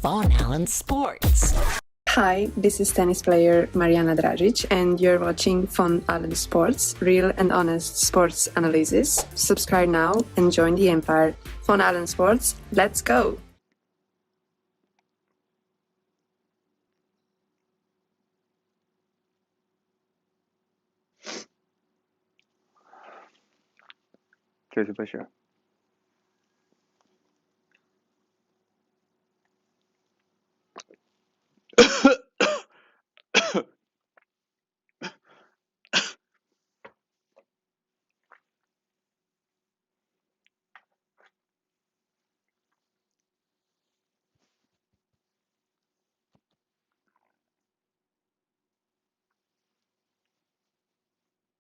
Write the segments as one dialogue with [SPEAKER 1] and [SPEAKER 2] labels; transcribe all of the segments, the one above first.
[SPEAKER 1] Von Allen Sports.
[SPEAKER 2] Hi, this is tennis player Mariana Dragic, and you're watching Von Allen Sports, real and honest sports analysis. Subscribe now and join the empire. Von Allen Sports, let's go!
[SPEAKER 3] Cheers, Bishop.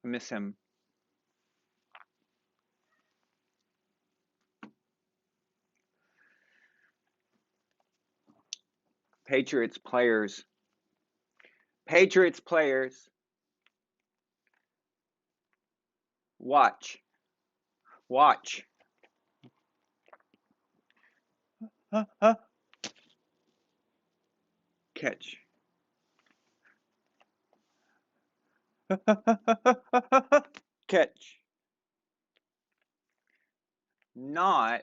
[SPEAKER 3] I miss him. Patriots players. Watch. Catch. Catch. Not.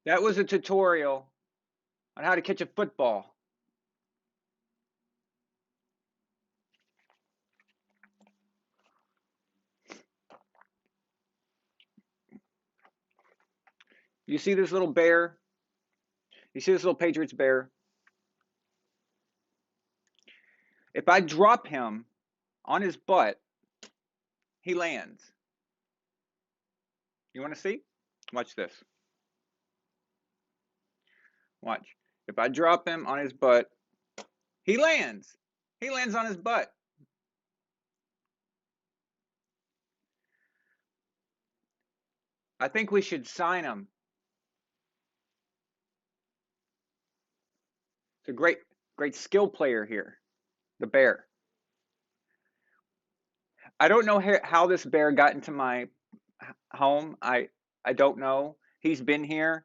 [SPEAKER 3] That was a tutorial on how to catch a football. You see this little bear? You see this little Patriots bear? If I drop him on his butt, he lands. You want to see? Watch this. Watch. If I drop him on his butt, he lands. He lands on his butt. I think we should sign him. It's a great skill player here, the bear. I don't know how this bear got into my home. I don't know. He's been here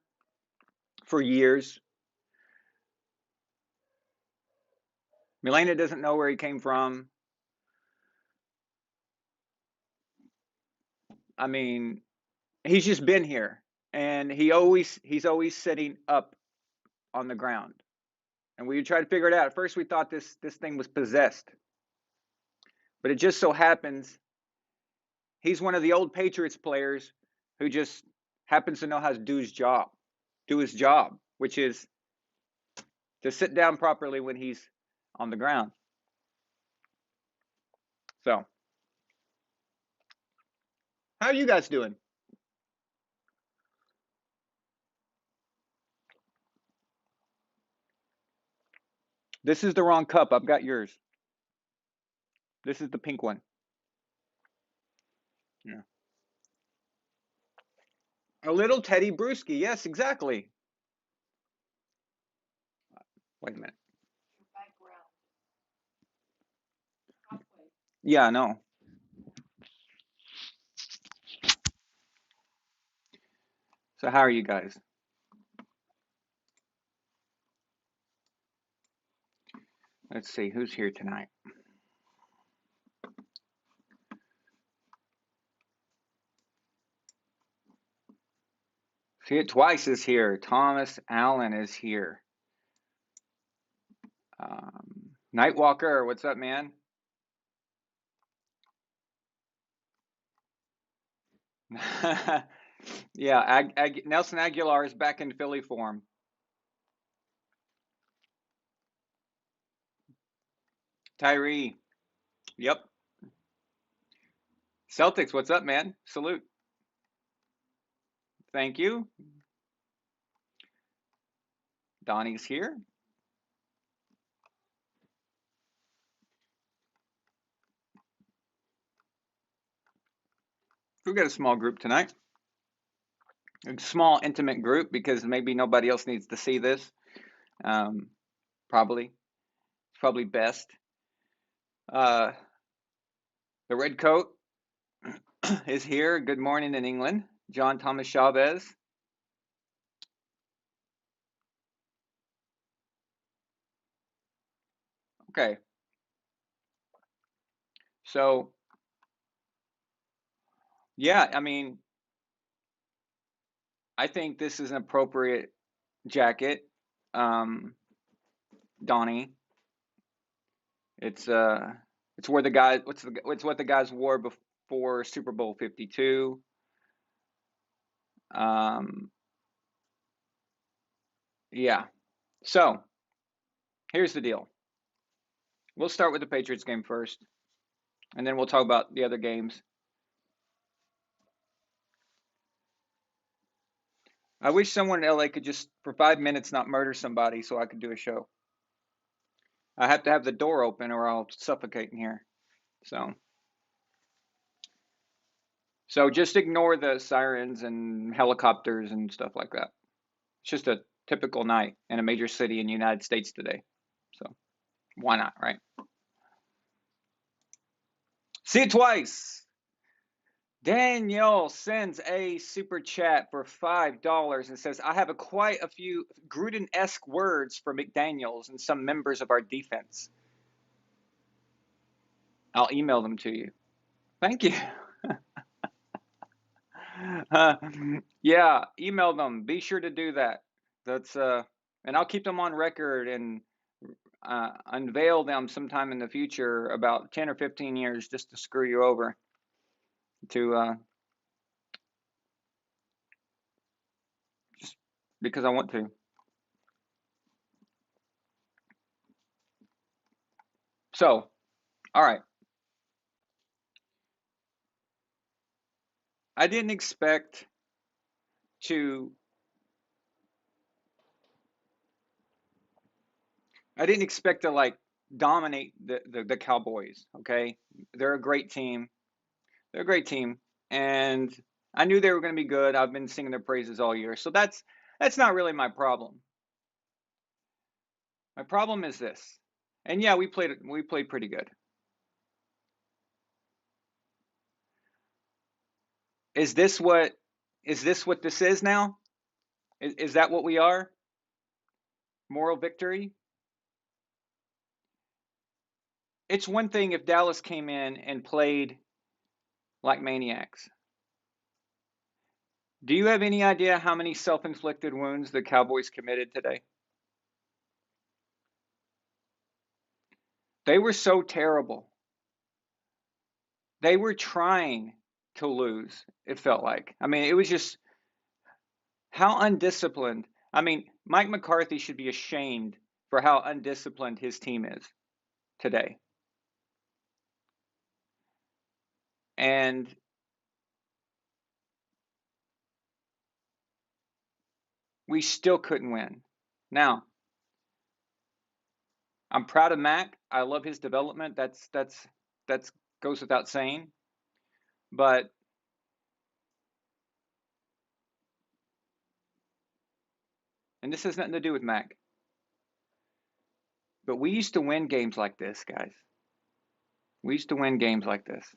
[SPEAKER 3] for years. Milena doesn't know where he came from. I mean, he's just been here, and he's always sitting up on the ground. And we tried to figure it out. At first, we thought this thing was possessed, but it just so happens he's one of the old Patriots players who just happens to know how to do his job, which is to sit down properly when he's on the ground. So, how are you guys doing? This is the wrong cup. I've got yours. This is the pink one. Yeah. A little Teddy Bruschi. Yes, exactly. Wait a minute. Yeah, I know. So how are you guys? Let's see, who's here tonight? See it twice is here. Thomas Allen is here. Nightwalker, what's up, man? Yeah, Nelson Aguilar is back in Philly form. Tyree, yep. Celtics, what's up, man? Salute. Thank you. Donnie's here. We've got a small group tonight. A small, intimate group because maybe nobody else needs to see this. Probably. probably best. The red coat is here. Good morning in England. John Thomas Chavez. Okay. So, yeah, I mean, I think this is an appropriate jacket, Donnie. It's where the guy it's what the guys wore before Super Bowl 52. Yeah. So, here's the deal. We'll start with the Patriots game first, and then we'll talk about the other games. I wish someone in LA could just, for 5 minutes, not murder somebody so I could do a show. I have to have the door open or I'll suffocate in here. So just ignore the sirens and helicopters and stuff like that. It's just a typical night in a major city in the United States today. So why not, right? See it twice. Daniel sends a super chat for $5 and says, I have quite a few Gruden-esque words for McDaniels and some members of our defense. I'll email them to you. Thank you. Yeah, email them. Be sure to do that. That's and I'll keep them on record and unveil them sometime in the future, about 10 or 15 years, just to screw you over. Just because I want to. So, all right. I didn't expect to like dominate the Cowboys, okay? They're a great team. And I knew they were going to be good. I've been singing their praises all year. So that's not really my problem. My problem is this. And yeah, we played pretty good. Is this what this is now? Is that what we are? Moral victory? It's one thing if Dallas came in and played like maniacs. Do you have any idea how many self-inflicted wounds the Cowboys committed today? They were so terrible. They were trying to lose, it felt like. I mean, it was just how undisciplined. I mean, Mike McCarthy should be ashamed for how undisciplined his team is today. And we still couldn't win. Now, I'm proud of Mac. I love his development. That's goes without saying. But and this has nothing to do with Mac. But we used to win games like this, guys. We used to win games like this.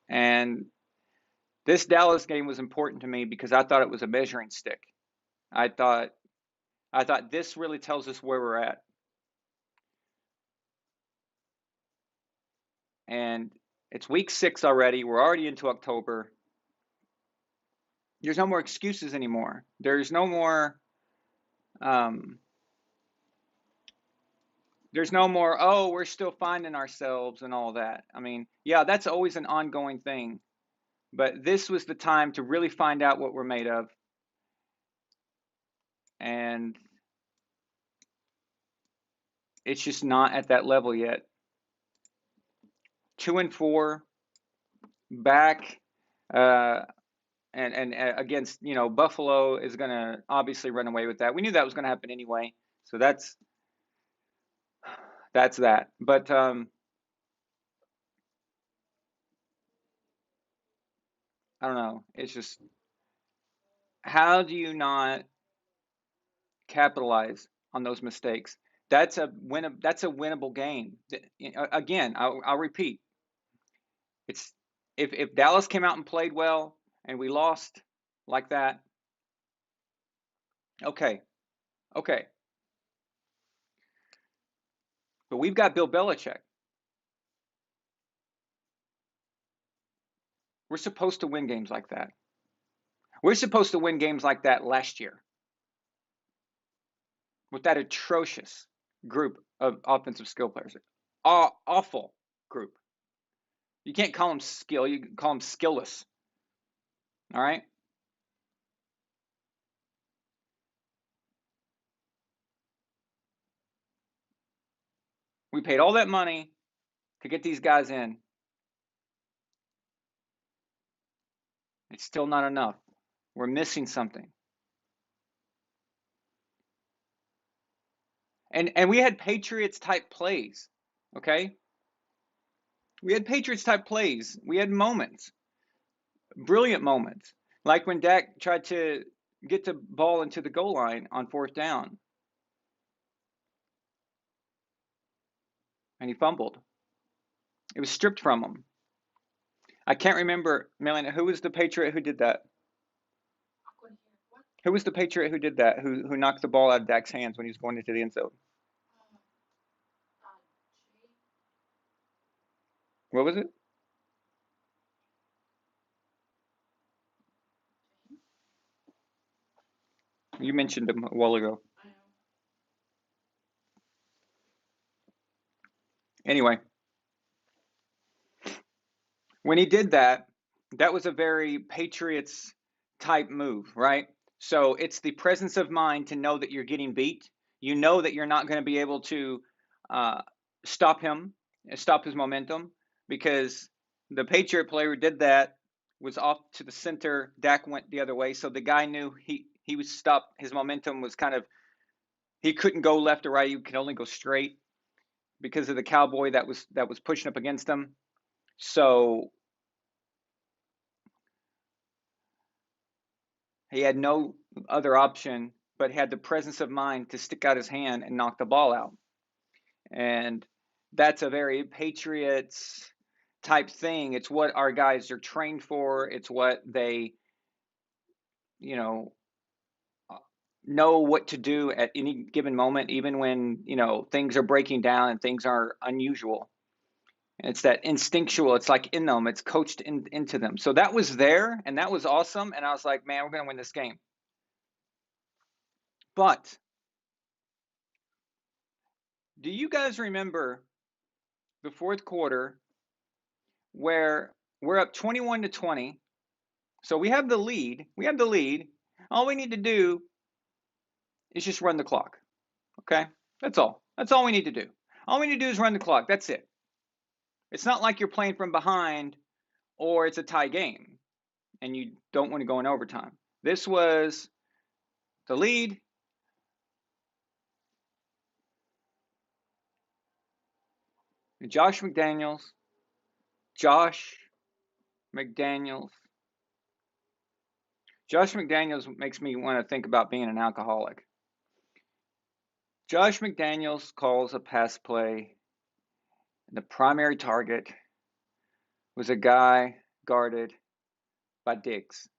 [SPEAKER 3] And this Dallas game was important to me because I thought it was a measuring stick. I thought this really tells us where we're at. And it's week 6 already. We're already into October. There's no more excuses anymore. There's no more oh, we're still finding ourselves and all that. I mean, yeah, that's always an ongoing thing. But this was the time to really find out what we're made of. And it's just not at that level yet. 2-4 back and against, Buffalo is going to obviously run away with that. We knew that was going to happen anyway. So that's that. But I don't know. It's just, how do you not capitalize on those mistakes? That's a winnable game. Again, I'll repeat. It's if Dallas came out and played well and we lost like that, okay, okay. But we've got Bill Belichick. We're supposed to win games like that. We're supposed to win games like that last year with that atrocious group of offensive skill players. Awful group. You can't call them skill. You can call them skillless. All right? We paid all that money to get these guys in. It's still not enough. We're missing something. And we had Patriots type plays, okay? We had Patriots type plays. We had moments, brilliant moments, like when Dak tried to get the ball into the goal line on 4th down and he fumbled. It was stripped from him. I can't remember, Melanie, who was the Patriot who did that? Who was the Patriot who did that? Who knocked the ball out of Dak's hands when he was going into the end zone? What was it? You mentioned him a while ago. Anyway, when he did that, that was a very Patriots type move, right? So it's the presence of mind to know that you're getting beat. You know that you're not going to be able to stop him, stop his momentum, because the Patriot player who did that was off to the center. Dak went the other way, so the guy knew he was stopped. His momentum was kind of, he couldn't go left or right. He could only go straight because of the Cowboy that was pushing up against him. So he had no other option, but had the presence of mind to stick out his hand and knock the ball out. And that's a very Patriots type thing. It's what our guys are trained for. It's what they, you know what to do at any given moment, even when, things are breaking down and things are unusual. And it's that instinctual. It's like in them. It's coached into them. So that was there, and that was awesome. And I was like, man, we're going to win this game. But do you guys remember the fourth quarter where we're up 21-20? So we have the lead. All we need to do is just run the clock. Okay? That's all. That's all we need to do. All we need to do is run the clock. That's it. It's not like you're playing from behind or it's a tie game and you don't want to go in overtime. This was the lead. Josh McDaniels makes me want to think about being an alcoholic. Josh McDaniels calls a pass play, and the primary target was a guy guarded by Diggs.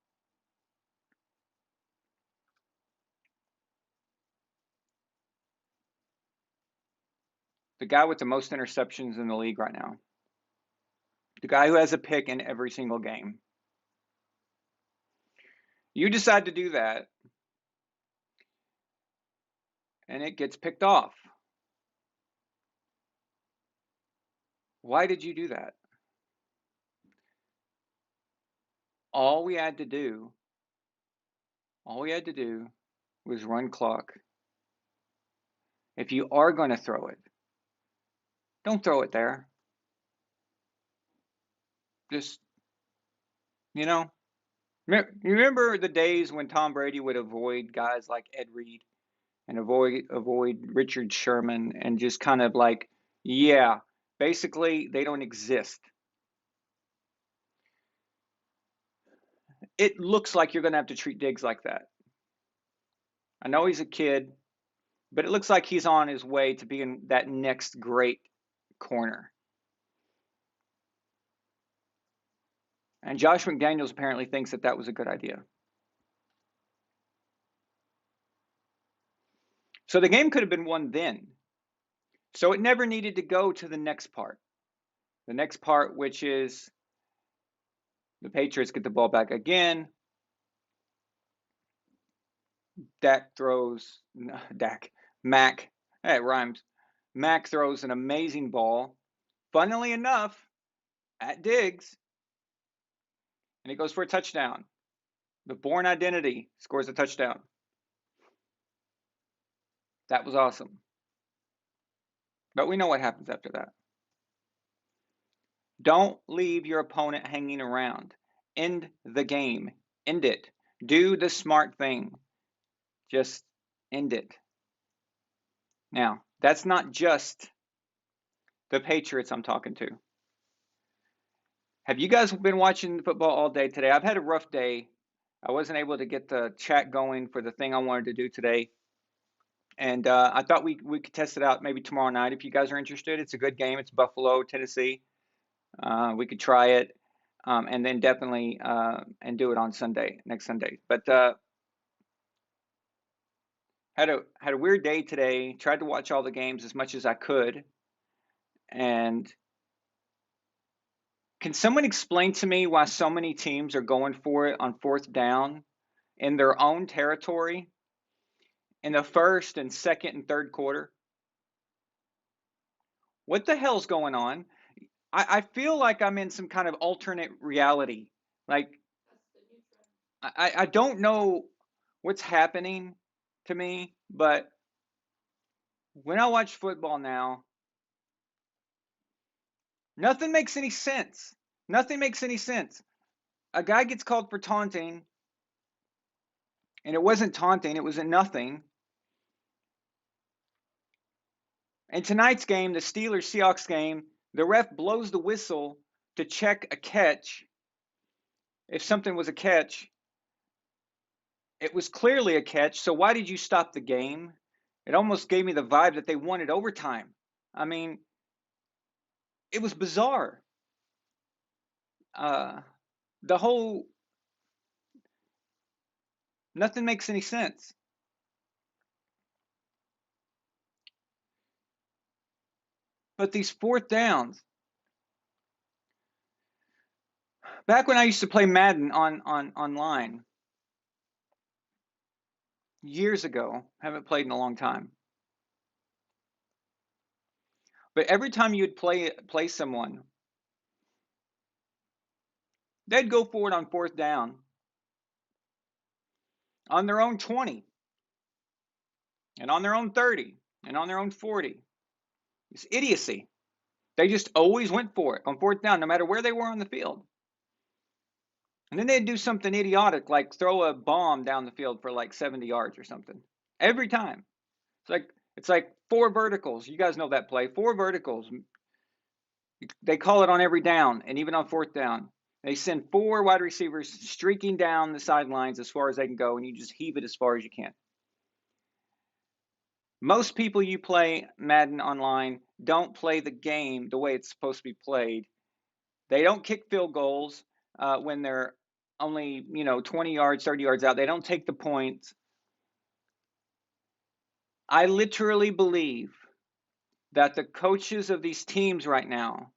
[SPEAKER 3] The guy with the most interceptions in the league right now. The guy who has a pick in every single game. You decide to do that, and it gets picked off. Why did you do that? All we had to do was run clock. If you are going to throw it, don't throw it there. Just, you remember the days when Tom Brady would avoid guys like Ed Reed and avoid Richard Sherman and just kind of like, yeah, basically they don't exist. It looks like you're going to have to treat Diggs like that. I know he's a kid, But it looks like he's on his way to being that next great corner. And Josh McDaniels apparently thinks that that was a good idea. So the game could have been won then. So it never needed to go to the next part. The next part, which is the Patriots get the ball back again. Mac, it rhymes. Mac throws an amazing ball, funnily enough, at Diggs, and it goes for a touchdown. The Bourne Identity scores a touchdown. That was awesome. But we know what happens after that. Don't leave your opponent hanging around. End the game. End it. Do the smart thing. Just end it. Now, that's not just the Patriots I'm talking to. Have you guys been watching football all day today? I've had a rough day. I wasn't able to get the chat going for the thing I wanted to do today. And I thought we could test it out maybe tomorrow night if you guys are interested. It's a good game. It's Buffalo, Tennessee. We could try it, and then definitely and do it on next Sunday. But had a weird day today. Tried to watch all the games as much as I could. And can someone explain to me why so many teams are going for it on fourth down in their own territory in the first and second and third quarter? What the hell's going on? I feel like I'm in some kind of alternate reality. Like, I don't know what's happening to me, but when I watch football now, nothing makes any sense. Nothing makes any sense. A guy gets called for taunting, and it wasn't taunting, it was a nothing. In tonight's game, the Steelers-Seahawks game, the ref blows the whistle to check a catch. If something was a catch, it was clearly a catch, so why did you stop the game? It almost gave me the vibe that they wanted overtime. I mean, it was bizarre. The whole, nothing makes any sense. But these fourth downs, back when I used to play Madden online years ago, haven't played in a long time. But every time you'd play someone, they'd go for it on fourth down on their own 20 and on their own 30 and on their own 40. It's idiocy. They just always went for it on fourth down, no matter where they were on the field. And then they'd do something idiotic, like throw a bomb down the field for like 70 yards or something. Every time. It's like 4 verticals. You guys know that play. 4 verticals. They call it on every down, and even on fourth down. They send 4 wide receivers streaking down the sidelines as far as they can go, and you just heave it as far as you can. Most people you play Madden online don't play the game the way it's supposed to be played. They don't kick field goals when they're only 20 yards, 30 yards out. They don't take the points. I literally believe that the coaches of these teams right now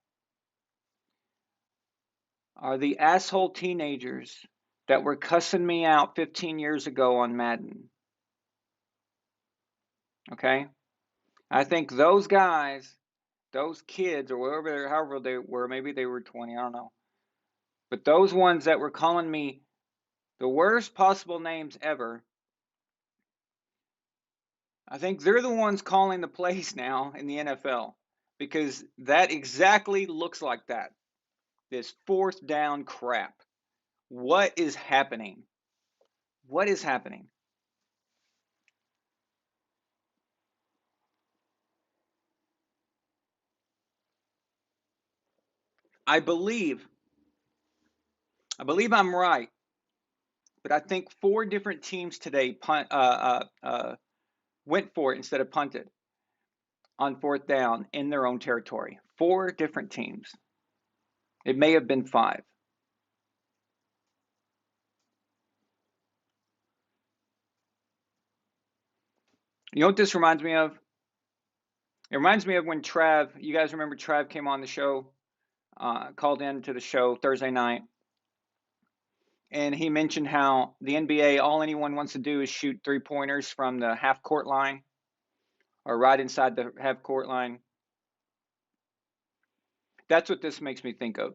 [SPEAKER 3] are the asshole teenagers that were cussing me out 15 years ago on Madden. Okay? I think those guys, those kids, or however they were, maybe they were 20, I don't know. But those ones that were calling me the worst possible names ever, I think they're the ones calling the plays now in the NFL, because that exactly looks like that. This fourth down crap. What is happening? What is happening? I believe I'm right, but I think 4 different teams today went for it instead of punted on 4th down in their own territory. 4 different teams. It may have been 5. You know what this reminds me of? It reminds me of when Trav, you guys remember Trav came on the show, called in to the show Thursday night, and he mentioned how the NBA, all anyone wants to do is shoot 3-pointers from the half-court line or right inside the half-court line. That's what this makes me think of.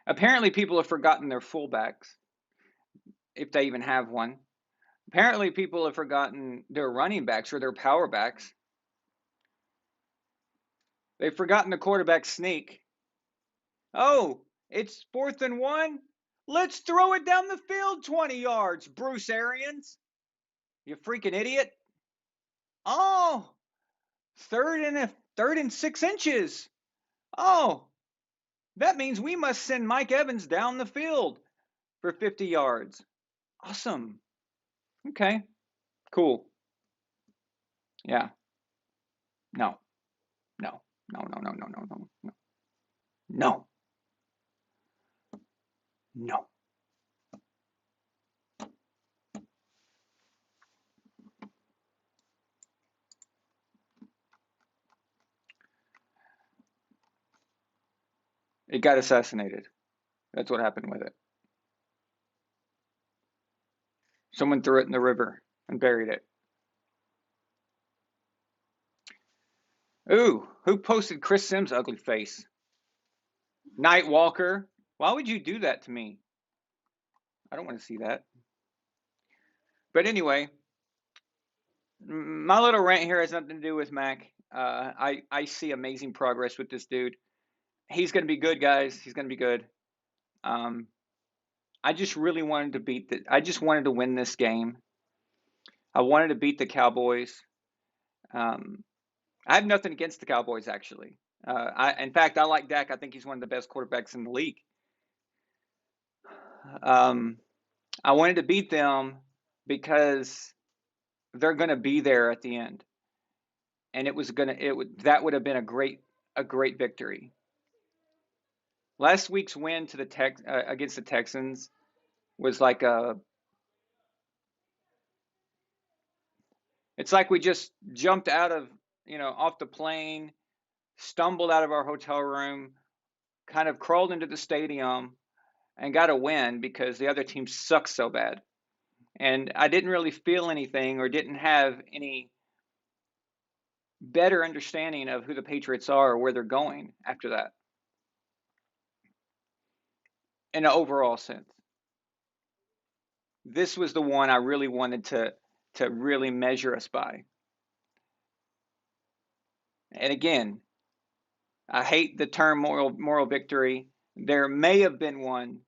[SPEAKER 3] Apparently, people have forgotten their fullbacks, if they even have one. Apparently, people have forgotten their running backs or their power backs. They've forgotten the quarterback sneak. Oh, it's 4th and 1. Let's throw it down the field 20 yards, Bruce Arians. You freaking idiot. Oh, third and 6 inches. Oh, that means we must send Mike Evans down the field for 50 yards. Awesome. Okay, cool. Yeah. No. No. No, no, no, no, no, no, no. No. No. It got assassinated. That's what happened with it. Someone threw it in the river and buried it. Ooh, who posted Chris Sims' ugly face? Night Walker. Why would you do that to me? I don't want to see that. But anyway, my little rant here has nothing to do with Mac. I see amazing progress with this dude. He's going to be good, guys. He's going to be good. I just really wanted to I just wanted to win this game. I wanted to beat the Cowboys. I have nothing against the Cowboys, actually. In fact, I like Dak. I think he's one of the best quarterbacks in the league. I wanted to beat them because they're going to be there at the end, and that would have been a great victory. Last week's win to against the Texans was like it's like we just jumped out of, off the plane, stumbled out of our hotel room, kind of crawled into the stadium and got a win because the other team sucks so bad. And I didn't really feel anything or didn't have any better understanding of who the Patriots are or where they're going after that in an overall sense. This was the one I really wanted to really measure us by. And again, I hate the term moral victory. There may have been one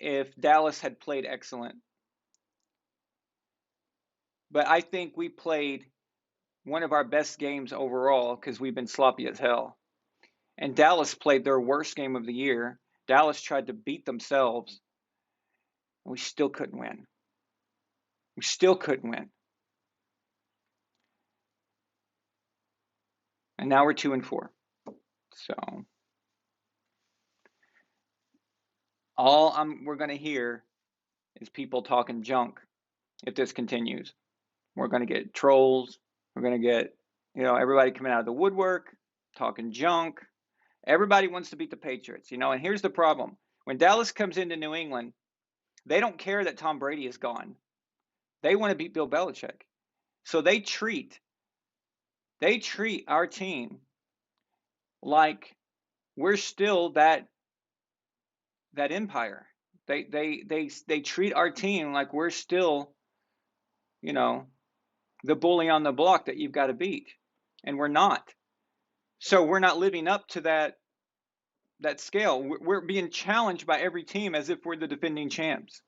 [SPEAKER 3] if Dallas had played excellent. But I think we played one of our best games overall because we've been sloppy as hell. And Dallas played their worst game of the year. Dallas tried to beat themselves, and we still couldn't win. We still couldn't win. And now we're 2-4. So all we're going to hear is people talking junk if this continues. We're going to get trolls. We're going to get, everybody coming out of the woodwork, talking junk. Everybody wants to beat the Patriots, and here's the problem. When Dallas comes into New England, they don't care that Tom Brady is gone. They want to beat Bill Belichick. So they treat our team like we're still that empire. They treat our team like we're still, the bully on the block that you've got to beat, and we're not. So we're not living up to that scale. We're being challenged by every team as if we're the defending champs.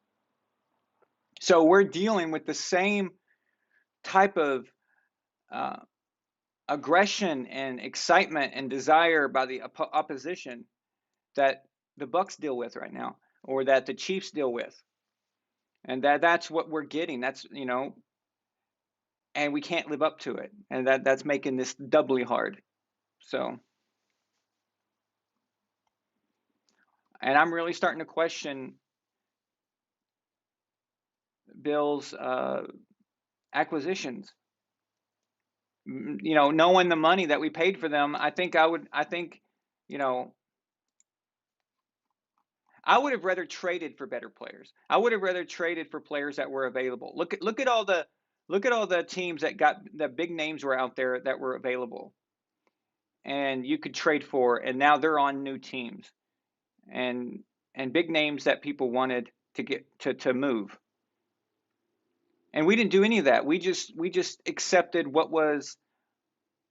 [SPEAKER 3] So we're dealing with the same type of aggression and excitement and desire by the opposition that the Bucs deal with right now, or that the Chiefs deal with. And that's what we're getting. That's, and we can't live up to it. And that's making this doubly hard. So, and I'm really starting to question Bill's acquisitions. Knowing the money that we paid for them, you know, I would have rather traded for better players. I would have rather traded for players that were available. Look at all the teams that got the big names were out there that were available, and you could trade for, and now they're on new teams, and big names that people wanted to get to move. And we didn't do any of that. We just accepted what was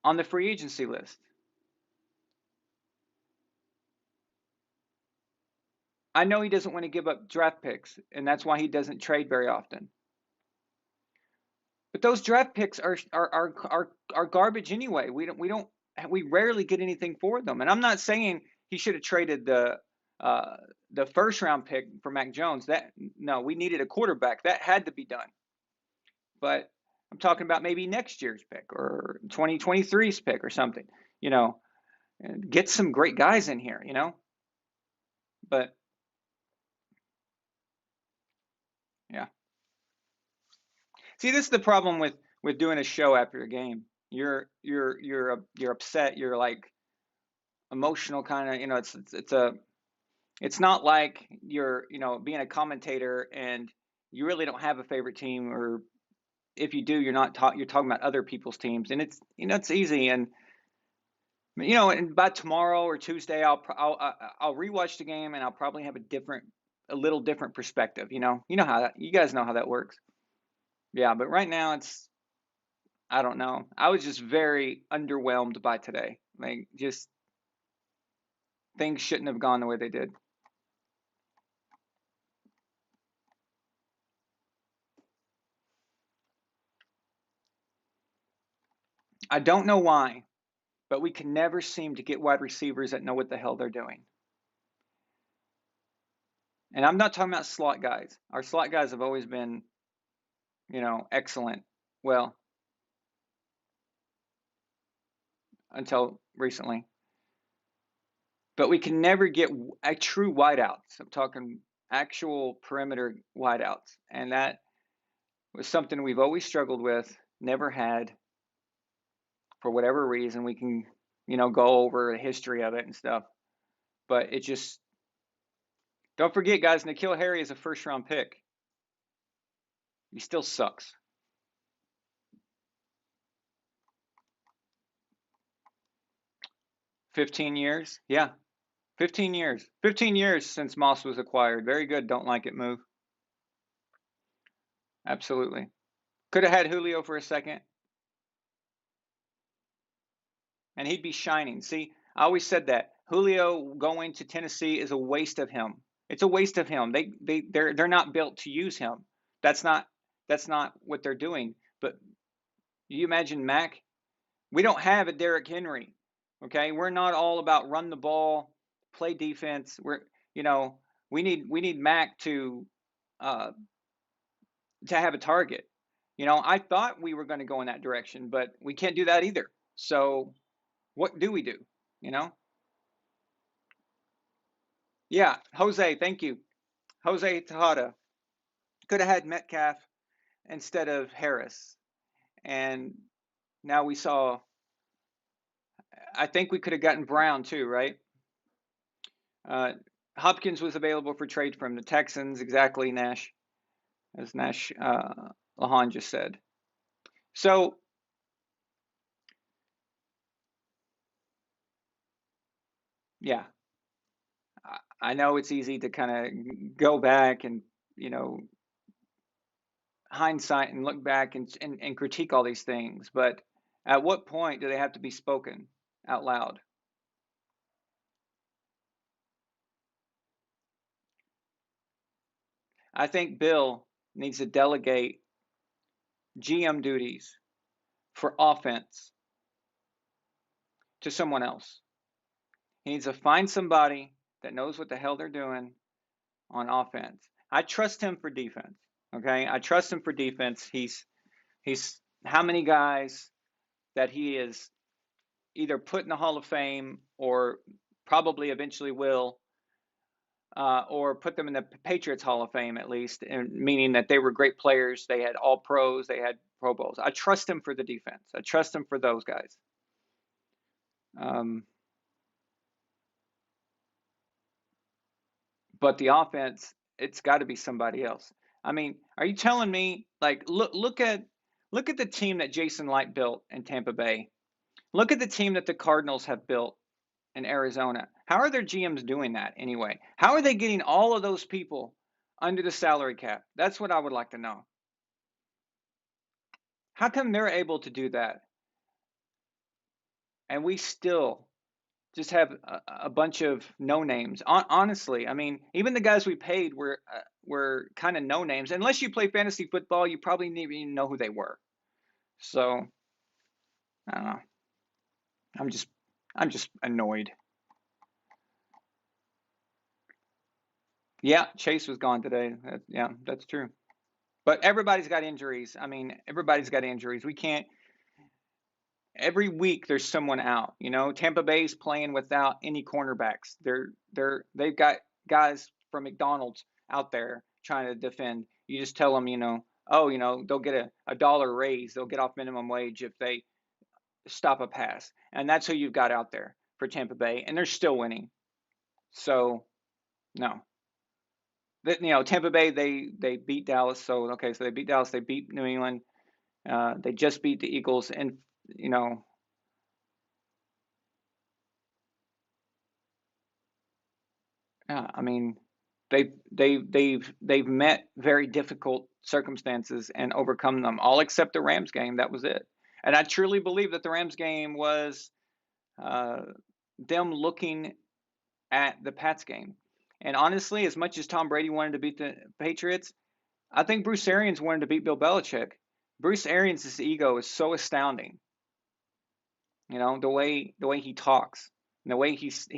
[SPEAKER 3] on the free agency list. I know he doesn't want to give up draft picks, and that's why he doesn't trade very often. But those draft picks are garbage anyway. We rarely get anything for them. And I'm not saying he should have traded the first round pick for Mac Jones. No, we needed a quarterback. That had to be done. But I'm talking about maybe next year's pick or 2023's pick or something. You know, and get some great guys in here. But yeah. See, this is the problem with doing a show after a game. You're upset. You're like emotional, kind of. It's not like you're being a commentator and you really don't have a favorite team, or if you do, you're talking about other people's teams, and it's easy. And by tomorrow or Tuesday, I'll rewatch the game and I'll probably have a little different perspective. You guys know how that works. Yeah, but right now I don't know. I was just very underwhelmed by today. Like, just things shouldn't have gone the way they did. I don't know why, but we can never seem to get wide receivers that know what the hell they're doing. And I'm not talking about slot guys. Our slot guys have always been, excellent. Well, until recently. But we can never get a true wideouts. I'm talking actual perimeter wideouts. And that was something we've always struggled with, never had, for whatever reason. We can, go over the history of it and stuff. But it just, don't forget, guys, N'Keal Harry is a first round pick. He still sucks. $15 years? Yeah. 15 years. 15 years since Moss was acquired. Very good. Don't like it move. Absolutely. Could have had Julio for a second, and he'd be shining. See, I always said that Julio going to Tennessee is a waste of him. It's a waste of him. They're not built to use him. That's not what they're doing. But you imagine Mac? We don't have a Derrick Henry. Okay, we're not all about run the ball, play defense. We need Mac to have a target. I thought we were going to go in that direction, but we can't do that either. So what do we do? You know? Yeah, Jose, thank you. Jose Tejada could have had Metcalf instead of Harris. And now we saw, I think we could have gotten Brown too, right? Hopkins was available for trade from the Texans, exactly, Nash, as Nash Lahan just said. So, yeah, I know it's easy to kind of go back and, hindsight and look back and critique all these things, but at what point do they have to be spoken out loud? I think Bill needs to delegate GM duties for offense to someone else. He needs to find somebody that knows what the hell they're doing on offense. I trust him for defense. Okay, I trust him for defense. He's how many guys that he is either put in the Hall of Fame or probably eventually will, or put them in the Patriots Hall of Fame at least, and meaning that they were great players. They had all pros. They had Pro Bowls. I trust him for the defense. I trust him for those guys. But the offense, it's got to be somebody else. I mean, are you telling me like look at the team that Jason Light built in Tampa Bay? Look at the team that the Cardinals have built in Arizona. How are their GMs doing that anyway? How are they getting all of those people under the salary cap? That's what I would like to know. How come they're able to do that and we still just have a bunch of no names? Honestly, I mean, even the guys we paid were kind of no names. Unless you play fantasy football, you probably didn't even know who they were. So I don't know. I'm just annoyed. Yeah, Chase was gone today. Yeah, that's true. But everybody's got injuries. I mean, everybody's got injuries. We can't. Every week there's someone out. You know, Tampa Bay's playing without any cornerbacks. They've got guys from McDonald's out there trying to defend. You just tell them, oh, they'll get a dollar raise. They'll get off minimum wage if they stop a pass, and that's who you've got out there for Tampa Bay, and they're still winning. So no. Tampa Bay, they beat Dallas. So okay, so they beat Dallas. They beat New England. They just beat the Eagles, and I mean, they've met very difficult circumstances and overcome them, all except the Rams game. That was it. And I truly believe that the Rams game was them looking at the Pats game. And honestly, as much as Tom Brady wanted to beat the Patriots, I think Bruce Arians wanted to beat Bill Belichick. Bruce Arians' ego is so astounding. The way he talks, and the way he's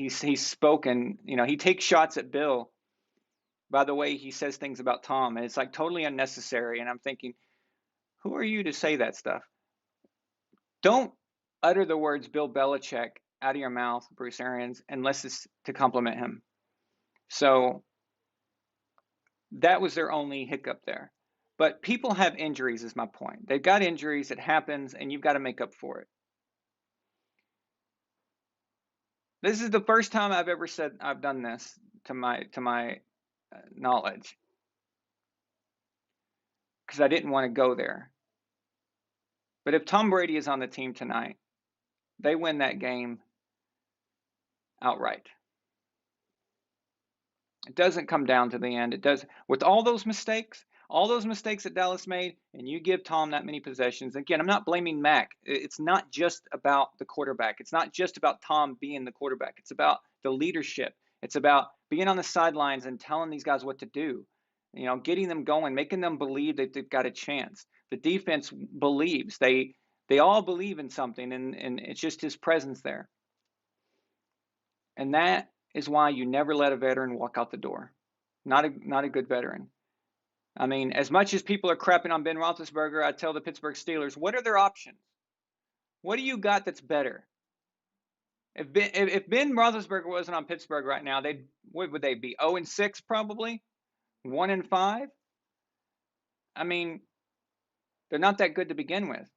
[SPEAKER 3] spoken. He takes shots at Bill by the way he says things about Tom, and it's like totally unnecessary. And I'm thinking, who are you to say that stuff? Don't utter the words Bill Belichick out of your mouth, Bruce Arians, unless it's to compliment him. So that was their only hiccup there. But people have injuries, is my point. They've got injuries. It happens, and you've got to make up for it. This is the first time I've ever said I've done this to my knowledge, because I didn't want to go there. But if Tom Brady is on the team tonight, they win that game outright. It doesn't come down to the end. It does, with all those mistakes that Dallas made, and you give Tom that many possessions. Again, I'm not blaming Mac. It's not just about the quarterback. It's not just about Tom being the quarterback. It's about the leadership. It's about being on the sidelines and telling these guys what to do. Getting them going, making them believe that they've got a chance. The defense believes. They all believe in something, and it's just his presence there. And that is why you never let a veteran walk out the door. Not a good veteran. I mean, as much as people are crapping on Ben Roethlisberger, I tell the Pittsburgh Steelers, what are their options? What do you got that's better? If Ben Roethlisberger wasn't on Pittsburgh right now, what would they be? 0-6 probably, 1-5. I mean, they're not that good to begin with.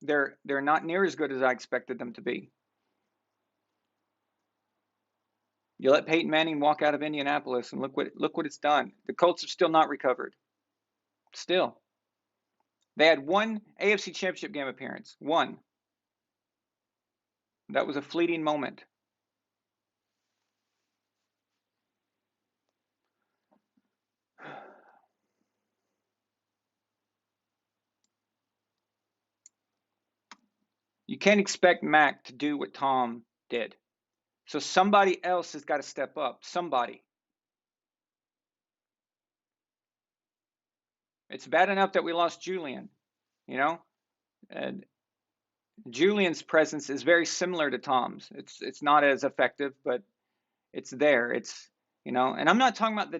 [SPEAKER 3] They're not near as good as I expected them to be. You let Peyton Manning walk out of Indianapolis, and look what it's done. The Colts have still not recovered. Still. They had one AFC Championship game appearance. One. That was a fleeting moment. You can't expect Mac to do what Tom did. So somebody else has got to step up. Somebody. It's bad enough that we lost Julian, and Julian's presence is very similar to Tom's. It's not as effective, but it's there. And I'm not talking about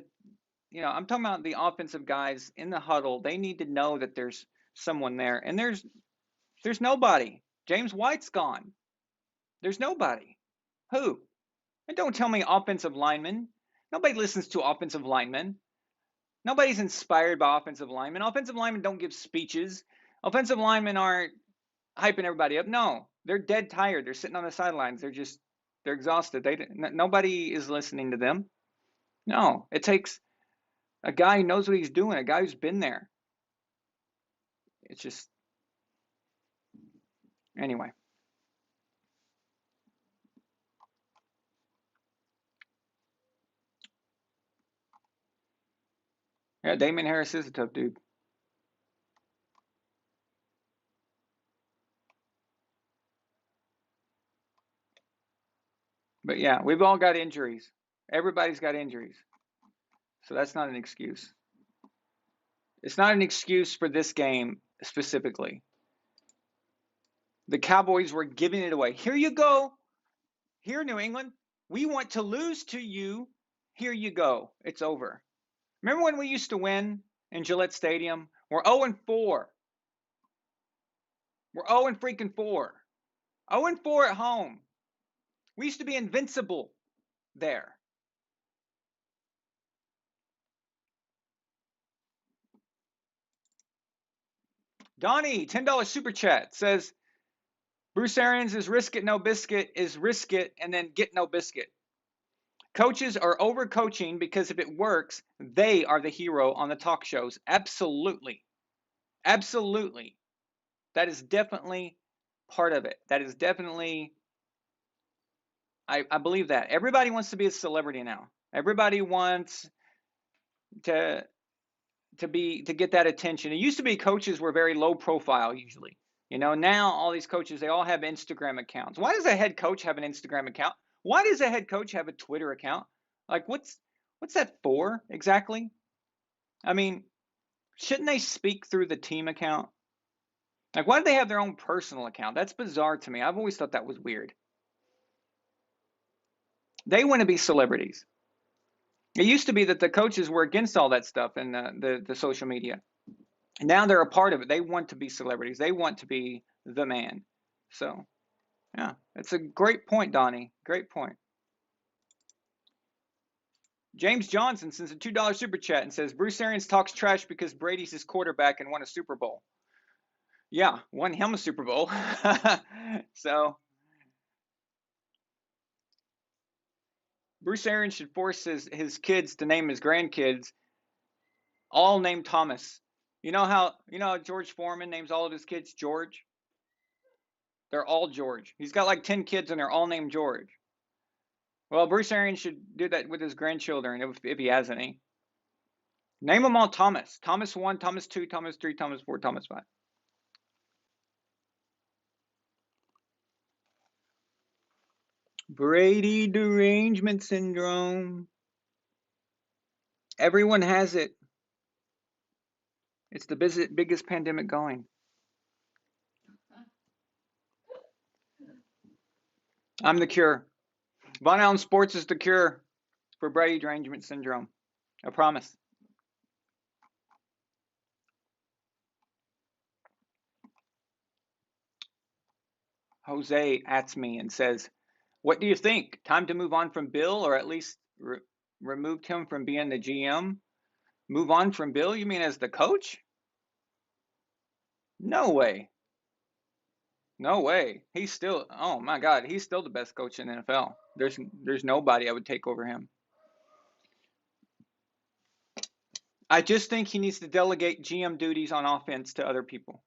[SPEAKER 3] I'm talking about the offensive guys in the huddle. They need to know that there's someone there, and there's nobody. James White's gone. There's nobody. Who? And don't tell me offensive linemen. Nobody listens to offensive linemen. Nobody's inspired by offensive linemen. Offensive linemen don't give speeches. Offensive linemen aren't hyping everybody up. No, they're dead tired. They're sitting on the sidelines. They're exhausted. Nobody is listening to them. No, it takes a guy who knows what he's doing, a guy who's been there. It's just, anyway. Yeah, Damon Harris is a tough dude. But yeah, we've all got injuries. Everybody's got injuries. So that's not an excuse. It's not an excuse for this game specifically. The Cowboys were giving it away. Here you go. Here, New England. We want to lose to you. Here you go. It's over. Remember when we used to win in Gillette Stadium? We're 0-4. We're 0-4. 0-4 at home. We used to be invincible there. Donnie, $10 super chat says, Bruce Arians is risk it, no biscuit, is risk it, and then get no biscuit. Coaches are overcoaching because if it works, they are the hero on the talk shows. Absolutely. Absolutely. That is definitely part of it. That is definitely, I believe that. Everybody wants to be a celebrity now. Everybody wants to get that attention. It used to be coaches were very low profile usually. Now all these coaches, they all have Instagram accounts. Why does a head coach have an Instagram account? Why does a head coach have a Twitter account? Like what's that for exactly? I mean, shouldn't they speak through the team account? Like why do they have their own personal account? That's bizarre to me. I've always thought that was weird. They want to be celebrities. It used to be that the coaches were against all that stuff in the social media. And now they're a part of it. They want to be celebrities. They want to be the man. So, yeah, it's a great point, Donnie. Great point. James Johnson sends a $2 super chat and says, Bruce Arians talks trash because Brady's his quarterback and won a Super Bowl. Yeah, won him a Super Bowl. So, Bruce Arians should force his kids to name his grandkids all named Thomas. You know how George Foreman names all of his kids George? They're all George. He's got like 10 kids and they're all named George. Well, Bruce Arians should do that with his grandchildren if he has any. Name them all Thomas. Thomas 1, Thomas 2, Thomas 3, Thomas 4, Thomas 5. Brady derangement syndrome. Everyone has it. It's the biggest pandemic going. I'm the cure. Von Allen Sports is the cure for Brady derangement syndrome. I promise. Jose at me and says, what do you think? Time to move on from Bill, or at least removed him from being the GM? Move on from Bill? You mean as the coach? No way. No way. He's still, oh my God, he's still the best coach in the NFL. There's nobody I would take over him. I just think he needs to delegate GM duties on offense to other people.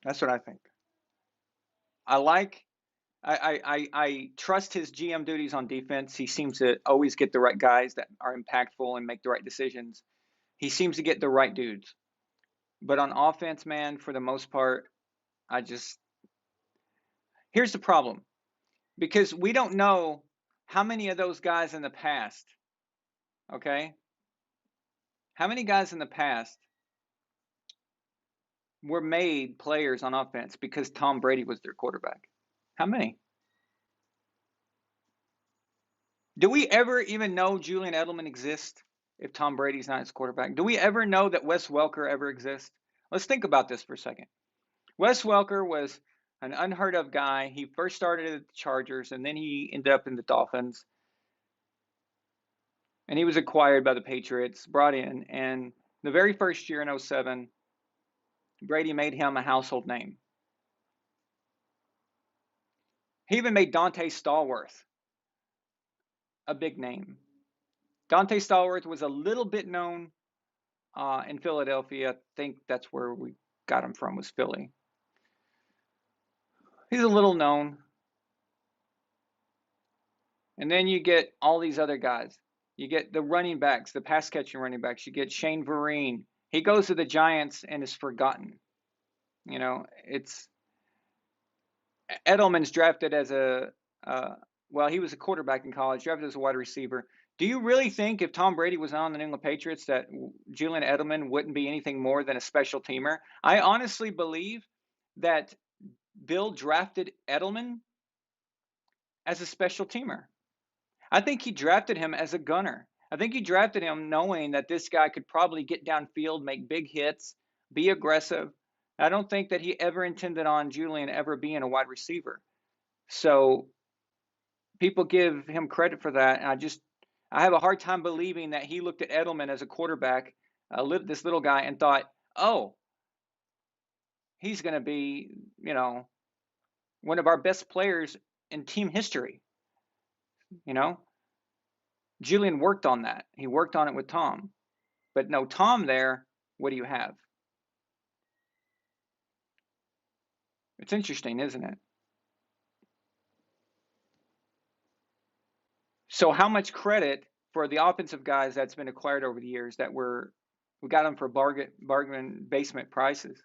[SPEAKER 3] That's what I think. I trust his GM duties on defense. He seems to always get the right guys that are impactful and make the right decisions. He seems to get the right dudes. But on offense, man, for the most part, here's the problem. Because we don't know how many of those guys in the past, okay? How many guys in the past were made players on offense because Tom Brady was their quarterback? How many? Do we ever even know Julian Edelman exists if Tom Brady's not his quarterback? Do we ever know that Wes Welker ever exists? Let's think about this for a second. Wes Welker was an unheard of guy. He first started at the Chargers, and then he ended up in the Dolphins. And he was acquired by the Patriots, brought in, and the very first year in 07, Brady made him a household name. He even made Dante Stallworth a big name. Dante Stallworth was a little bit known in Philadelphia. I think that's where we got him from, was Philly. He's a little known. And then you get all these other guys. You get the running backs, the pass catching running backs. You get Shane Vereen. He goes to the Giants and is forgotten. You know, it's Edelman's drafted as well, he was a quarterback in college, drafted as a wide receiver. Do you really think if Tom Brady was on the New England Patriots that Julian Edelman wouldn't be anything more than a special teamer? I honestly believe that Bill drafted Edelman as a special teamer. I think he drafted him as a gunner. I think he drafted him knowing that this guy could probably get downfield, make big hits, be aggressive. I don't think that he ever intended on Julian ever being a wide receiver. So people give him credit for that. And I have a hard time believing that he looked at Edelman as a quarterback, this little guy, and thought, oh, he's going to be, you know, one of our best players in team history. You know, Julian worked on that. He worked on it with Tom. But no Tom there, what do you have? It's interesting, isn't it? So how much credit for the offensive guys that's been acquired over the years that we got them for bargain basement prices?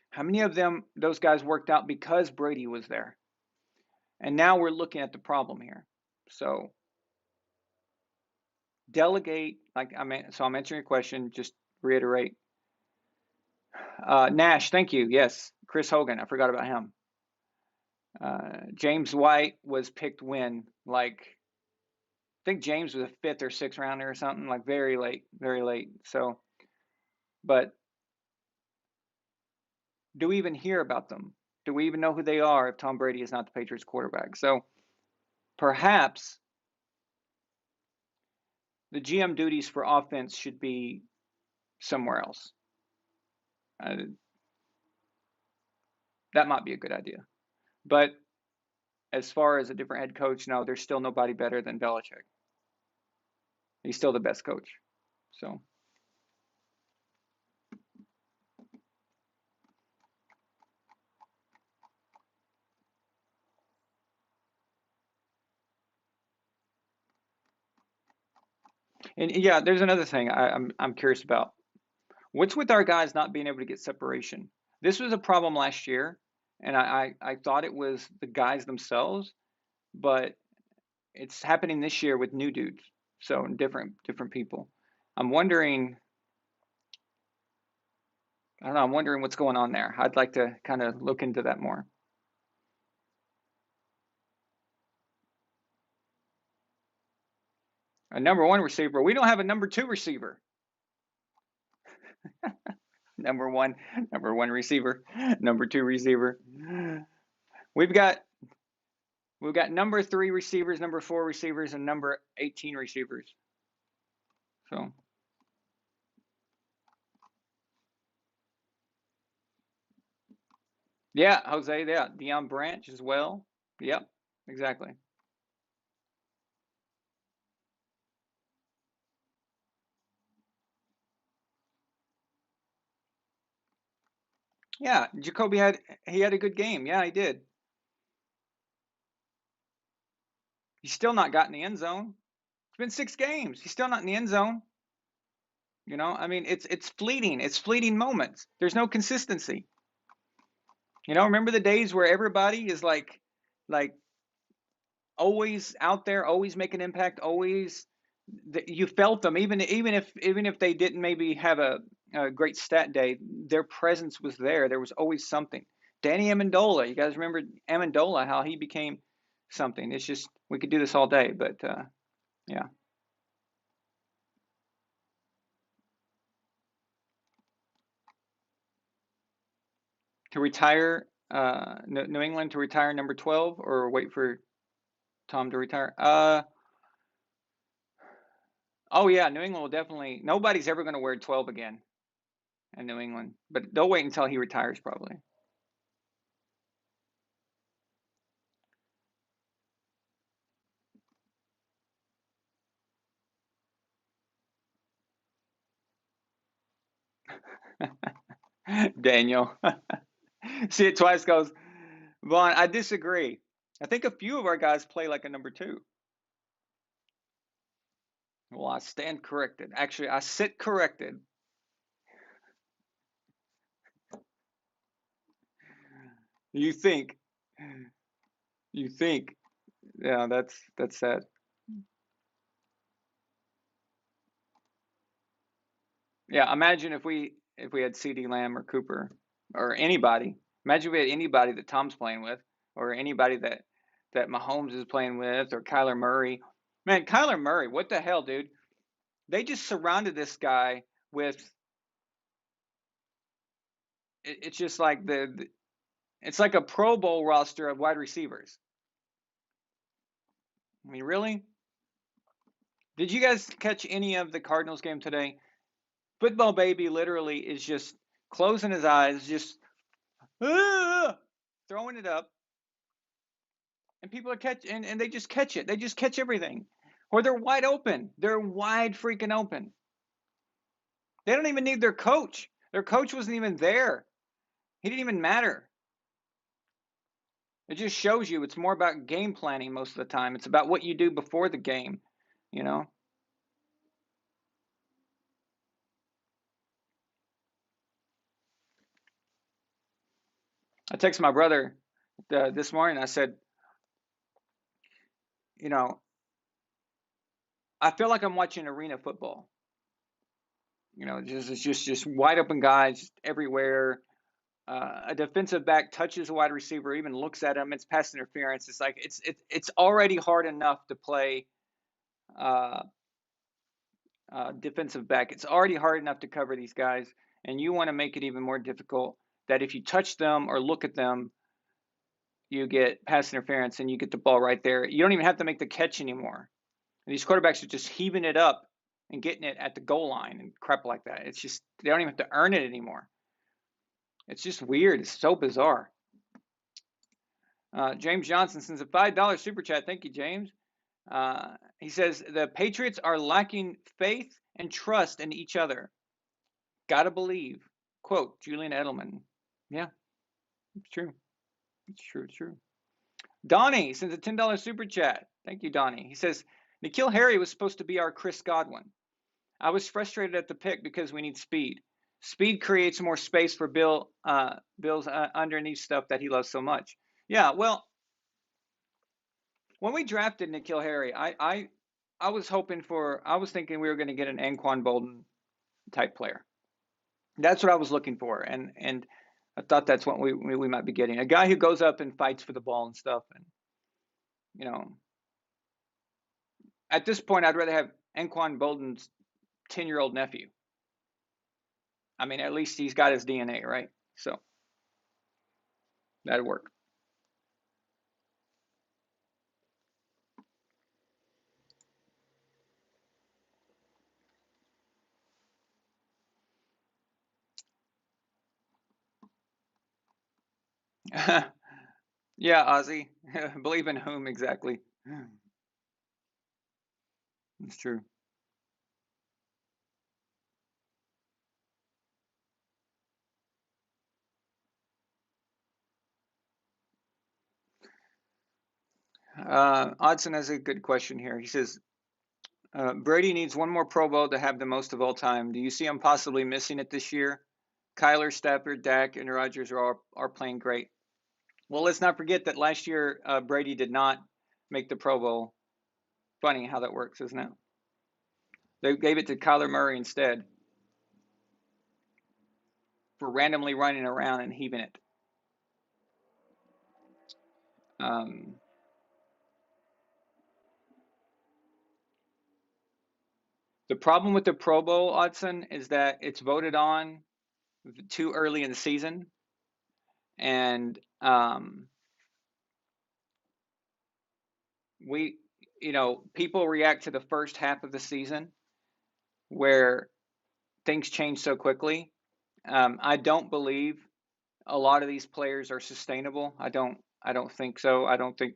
[SPEAKER 3] How many of those guys worked out because Brady was there? And now we're looking at the problem here. So delegate, so I'm answering your question, just reiterate. Nash, thank you. Yes, Chris Hogan, I forgot about him. James White was picked when? I think James was a 5th or 6th rounder or something, like very late, very late. So, but do we even hear about them? Do we even know who they are if Tom Brady is not the Patriots quarterback? So perhaps the GM duties for offense should be somewhere else. That might be a good idea. But as far as a different head coach, no, there's still nobody better than Belichick. He's still the best coach. So. And yeah, there's another thing I'm curious about. What's with our guys not being able to get separation? This was a problem last year, and I thought it was the guys themselves, but it's happening this year with new dudes, so different people. I'm wondering what's going on there. I'd like to kind of look into that more. A number 1 receiver. We don't have a number 2 receiver. number one receiver, number 2 receiver. We've got number 3 receivers, number 4 receivers, and number 18 receivers. So yeah, Jose, yeah, Deion Branch as well. Yep, exactly. Yeah, Jacoby had a good game. Yeah, he did. He's still not got in the end zone. It's been 6 games. He's still not in the end zone. You know, I mean, it's fleeting. It's fleeting moments. There's no consistency. You know, remember the days where everybody is like always out there, always making impact, always you felt them, even if they didn't maybe have a great stat day, their presence was there. There was always something. Danny Amendola, you guys remember Amendola, how he became something. It's just We could do this all day, but yeah. To retire, New England to retire number 12, or wait for Tom to retire? Oh yeah, New England will definitely. Nobody's ever going to wear 12 again in New England, but they'll wait until he retires probably. Daniel. See it twice goes, Vaughn, I disagree. I think a few of our guys play like a number 2. Well, I stand corrected. Actually, I sit corrected. You think. You think. Yeah, that's sad. Yeah, imagine if we had CD Lamb or Cooper or anybody. Imagine if we had anybody that Tom's playing with, or anybody that Mahomes is playing with, or Kyler Murray. Man, Kyler Murray, what the hell, dude? They just surrounded this guy with. It's just like it's like a Pro Bowl roster of wide receivers. I mean, really? Did you guys catch any of the Cardinals game today? Football baby literally is just closing his eyes, just throwing it up, and people are and they just catch it. They just catch everything, or they're wide open. They're wide freaking open. They don't even need their coach. Their coach wasn't even there. He didn't even matter. It just shows you it's more about game planning most of the time. It's about what you do before the game, you know. I texted my brother this morning. I said, you know, I feel like I'm watching arena football. You know, it's just wide open guys everywhere. A defensive back touches a wide receiver, even looks at him. It's pass interference. It's like it's already hard enough to play uh, defensive back. It's already hard enough to cover these guys, and you want to make it even more difficult. That if you touch them or look at them, you get pass interference and you get the ball right there. You don't even have to make the catch anymore. And these quarterbacks are just heaving it up and getting it at the goal line and crap like that. It's just they don't even have to earn it anymore. It's just weird. It's so bizarre. James Johnson sends a $5 super chat. Thank you, James. He says the Patriots are lacking faith and trust in each other. Gotta believe. Quote, Julian Edelman. Yeah, it's true. It's true. It's true. Donnie sends a $10 super chat. Thank you, Donnie. He says, N'Keal Harry was supposed to be our Chris Godwin. I was frustrated at the pick because we need speed. Speed creates more space for Bill's underneath stuff that he loves so much. Yeah, well, when we drafted N'Keal Harry, I was thinking we were going to get an Anquan Bolden type player. That's what I was looking for, and I thought that's what we might be getting. A guy who goes up and fights for the ball and stuff. And, you know, at this point, I'd rather have Anquan Bolden's 10-year-old nephew. I mean, at least he's got his DNA, right? So that'd work. Yeah, Ozzy. Believe in whom exactly? It's true. Odson has a good question here. He says, Brady needs one more Pro Bowl to have the most of all time. Do you see him possibly missing it this year? Kyler, Stafford, Dak, and Rodgers are playing great. Well, let's not forget that last year Brady did not make the Pro Bowl. Funny how that works, isn't it? They gave it to Kyler Murray instead for randomly running around and heaving it. The problem with the Pro Bowl, Hudson, is that it's voted on too early in the season, and we, people react to the first half of the season where things change so quickly. I don't believe a lot of these players are sustainable. I don't think so. I don't think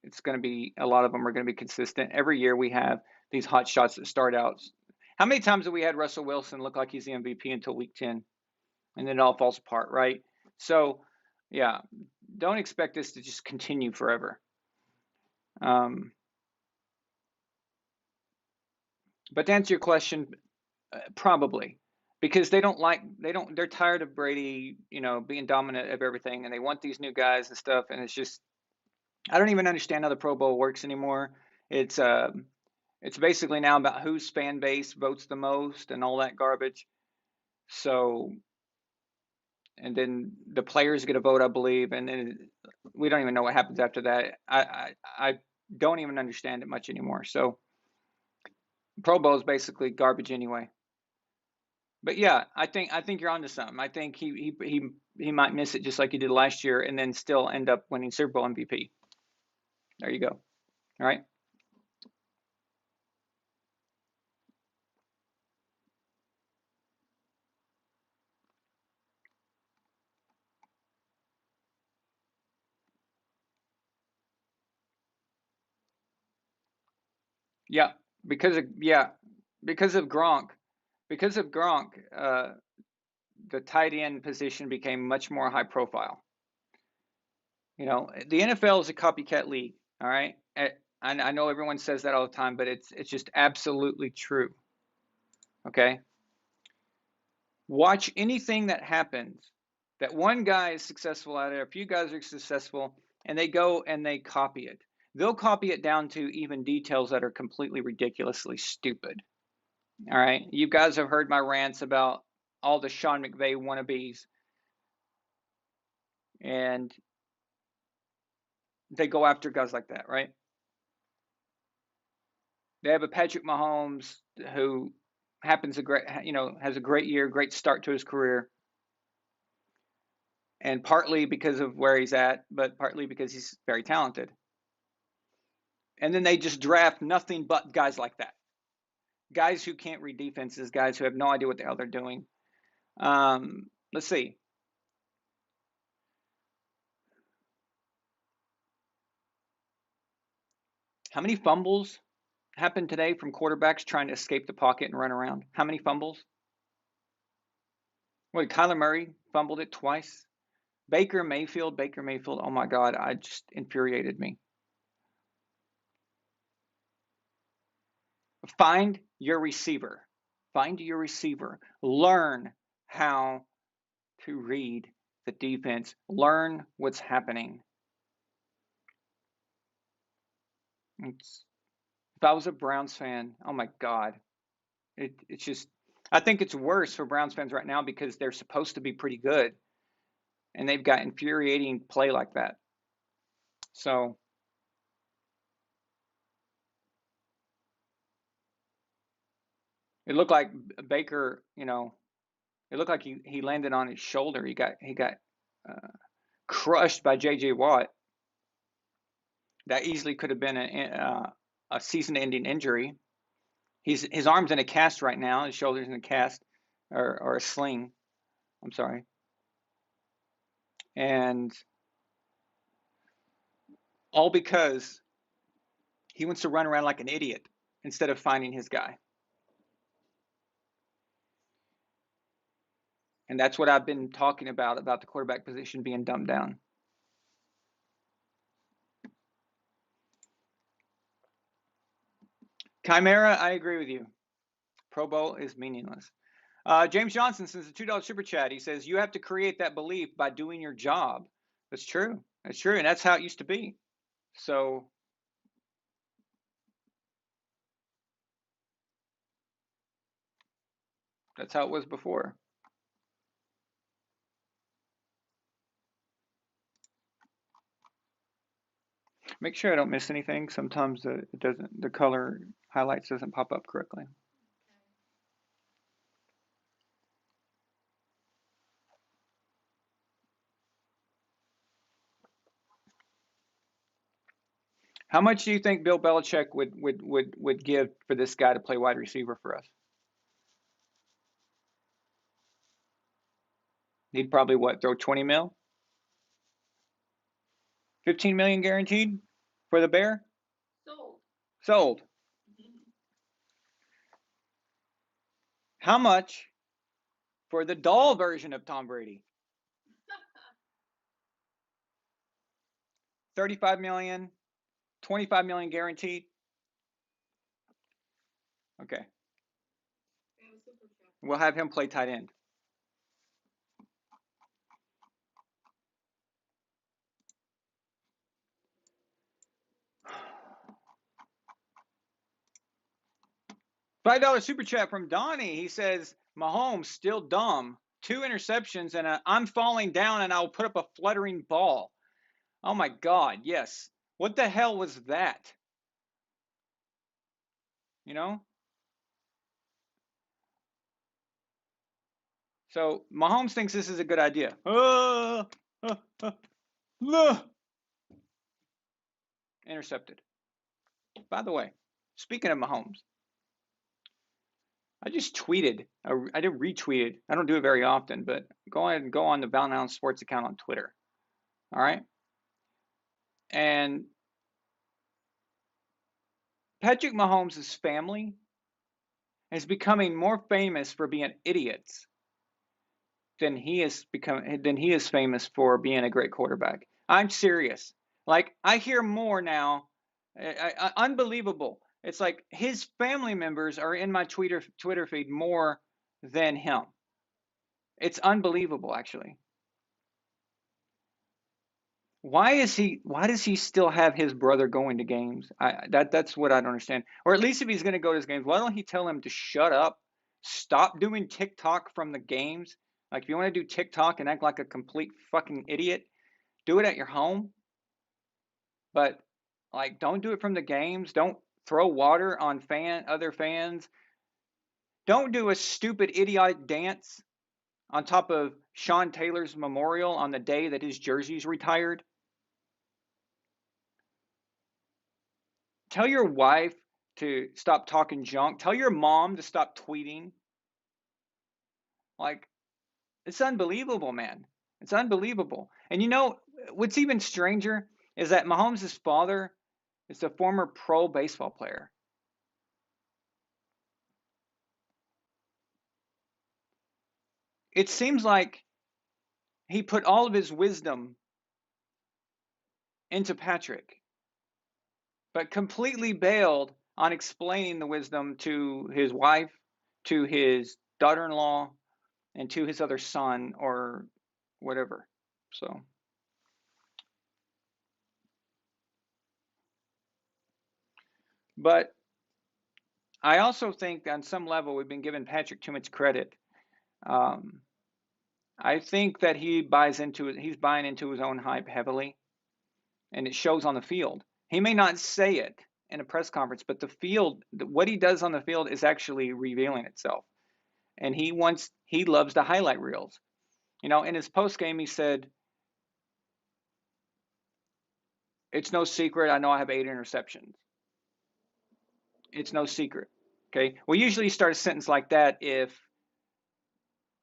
[SPEAKER 3] it's going to be, a lot of them are going to be consistent. Every year we have these hot shots that start out. How many times have we had Russell Wilson look like he's the MVP until week 10 and then it all falls apart, right? So, yeah, don't expect this to just continue forever. But to answer your question, probably, because they're tired of Brady, being dominant of everything, and they want these new guys and stuff. And it's just, I don't even understand how the Pro Bowl works anymore. It's basically now about whose fan base votes the most and all that garbage. So, and then the players get a vote, I believe, and then we don't even know what happens after that. I don't even understand it much anymore. So, Pro Bowl is basically garbage anyway. But yeah, I think you're onto something. I think he might miss it just like he did last year, and then still end up winning Super Bowl MVP. There you go. All right. Yeah, because of Gronk, because of Gronk, the tight end position became much more high profile. The NFL is a copycat league. All right. I know everyone says that all the time, but it's just absolutely true. Okay. Watch anything that happens that one guy is successful at it, a few guys are successful, and they go and they copy it. They'll copy it down to even details that are completely ridiculously stupid. All right. You guys have heard my rants about all the Sean McVay wannabes, and they go after guys like that, right? They have a Patrick Mahomes who has a great year, great start to his career. And partly because of where he's at, but partly because he's very talented. And then they just draft nothing but guys like that. Guys who can't read defenses, guys who have no idea what the hell they're doing. Let's see. How many fumbles happened today from quarterbacks trying to escape the pocket and run around? How many fumbles? What, Kyler Murray fumbled it twice? Baker Mayfield, oh my God, I just infuriated me. Find your receiver. Find your receiver. Learn how to read the defense. Learn what's happening. If I was a Browns fan, oh my God. It's just, I think it's worse for Browns fans right now because they're supposed to be pretty good. And they've got infuriating play like that. So, it looked like Baker, it looked like he landed on his shoulder. He got crushed by J.J. Watt. That easily could have been a season-ending injury. His arm's in a cast right now. His shoulder's in a cast or a sling. I'm sorry. And all because he wants to run around like an idiot instead of finding his guy. And that's what I've been talking about the quarterback position being dumbed down. Chimera, I agree with you. Pro Bowl is meaningless. James Johnson sends a $2 super chat. He says, you have to create that belief by doing your job. That's true. That's true. And that's how it used to be. So that's how it was before. Make sure I don't miss anything. Sometimes the color highlights doesn't pop up correctly. How much do you think Bill Belichick would give for this guy to play wide receiver for us? He'd probably what, throw 20 mil? 15 million guaranteed for the Bear? Sold. How much for the doll version of Tom Brady? 35 million, 25 million guaranteed. Okay. We'll have him play tight end. $5 super chat from Donnie. He says, Mahomes still dumb. 2 interceptions and I'm falling down and I'll put up a fluttering ball. Oh my God, yes. What the hell was that? You know? So Mahomes thinks this is a good idea. Intercepted. By the way, speaking of Mahomes, I just tweeted. I did retweeted. I don't do it very often, but go ahead and go on the Bound Hound Sports account on Twitter. All right. And Patrick Mahomes' family is becoming more famous for being idiots than he is famous for being a great quarterback. I'm serious. Like I hear more now. Unbelievable. It's like his family members are in my Twitter feed more than him. It's unbelievable, actually. Why does he still have his brother going to games? That's what I don't understand. Or at least if he's going to go to his games, why don't he tell him to shut up, stop doing TikTok from the games? Like if you want to do TikTok and act like a complete fucking idiot, do it at your home. But like don't do it from the games. Don't throw water on other fans. Don't do a stupid idiotic dance on top of Sean Taylor's memorial on the day that his jersey's retired. Tell your wife to stop talking junk. Tell your mom to stop tweeting. Like, it's unbelievable, man. It's unbelievable. And you know, what's even stranger is that Mahomes' father is a former pro baseball player. It seems like he put all of his wisdom into Patrick, but completely bailed on explaining the wisdom to his wife, to his daughter-in-law, and to his other son or whatever. So, but I also think on some level we've been giving Patrick too much credit. I think that he's buying into his own hype heavily, and it shows on the field. He may not say it in a press conference, but the field, what he does on the field is actually revealing itself. And he loves the highlight reels. You know, in his post game, he said, "It's no secret. I know I have 8 interceptions. It's no secret." Okay. Well, usually you start a sentence like that if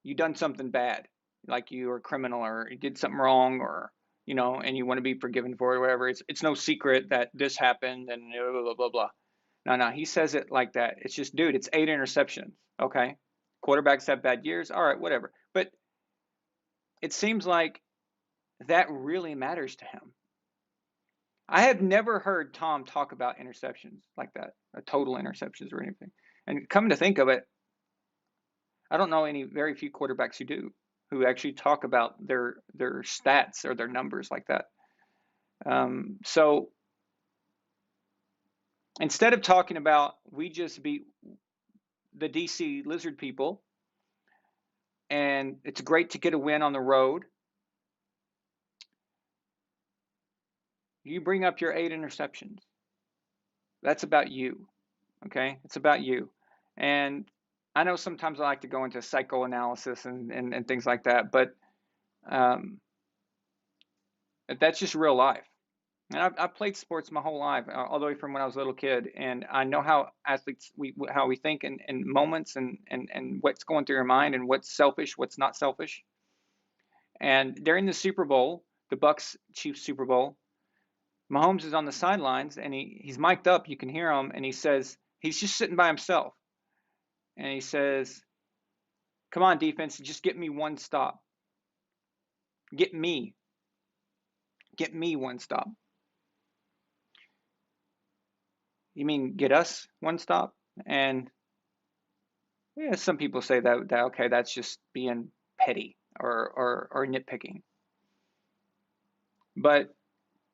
[SPEAKER 3] you've done something bad, like you are a criminal or you did something wrong, or you know, and you want to be forgiven for it or whatever. It's no secret that this happened and blah blah blah blah. No, he says it like that. It's just, dude, it's 8 interceptions. Okay, quarterbacks have bad years. All right, whatever. But it seems like that really matters to him. I have never heard Tom talk about interceptions like that, total interceptions or anything. And come to think of it, I don't know very few quarterbacks who do, who actually talk about their stats or their numbers like that. So instead of talking about we just beat the DC Lizard people and it's great to get a win on the road, you bring up your 8 interceptions. That's about you, okay? It's about you. And I know sometimes I like to go into psychoanalysis and things like that, but that's just real life. And I've played sports my whole life, all the way from when I was a little kid, and I know how athletes how we think in moments and what's going through your mind and what's selfish, what's not selfish. And during the Super Bowl, the Bucks Chiefs Super Bowl, Mahomes is on the sidelines and he's mic'd up. You can hear him, and he says he's just sitting by himself, and he says, "Come on, defense, just get me one stop. Get me, get me one stop." You mean get us one stop? And yeah, some people say that okay, that's just being petty or nitpicking. But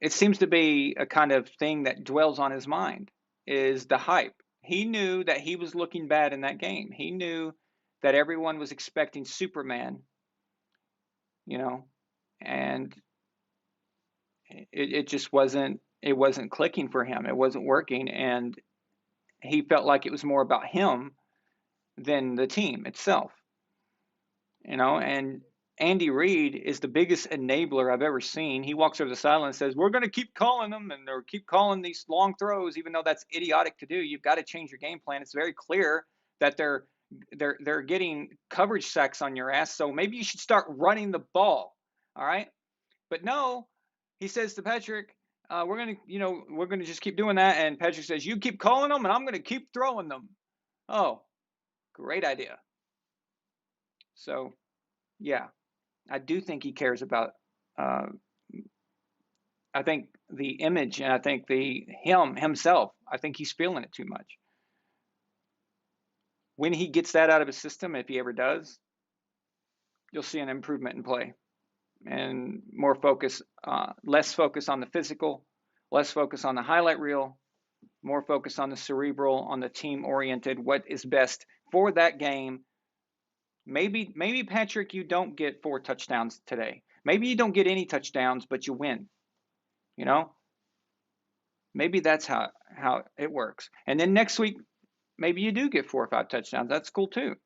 [SPEAKER 3] it seems to be a kind of thing that dwells on his mind is the hype. He knew that he was looking bad in that game. He knew that everyone was expecting Superman, you know, and it just wasn't clicking for him. It wasn't working, and he felt like it was more about him than the team itself, and Andy Reid is the biggest enabler I've ever seen. He walks over the sideline and says, "We're going to keep calling them and or keep calling these long throws, even though that's idiotic to do. You've got to change your game plan. It's very clear that they're getting coverage sacks on your ass. So maybe you should start running the ball. All right." But no, he says to Patrick, we're gonna just keep doing that. And Patrick says, "You keep calling them, and I'm going to keep throwing them." Oh, great idea. So, yeah. I do think he cares about. Uh, I think the image, and I think himself. I think he's feeling it too much. When he gets that out of his system, if he ever does, you'll see an improvement in play and more focus, less focus on the physical, less focus on the highlight reel, more focus on the cerebral, on the team oriented. What is best for that game? Maybe Patrick, you don't get 4 touchdowns today. Maybe you don't get any touchdowns, but you win. You know, maybe that's how it works. And then next week, maybe you do get 4 or 5 touchdowns. That's cool too.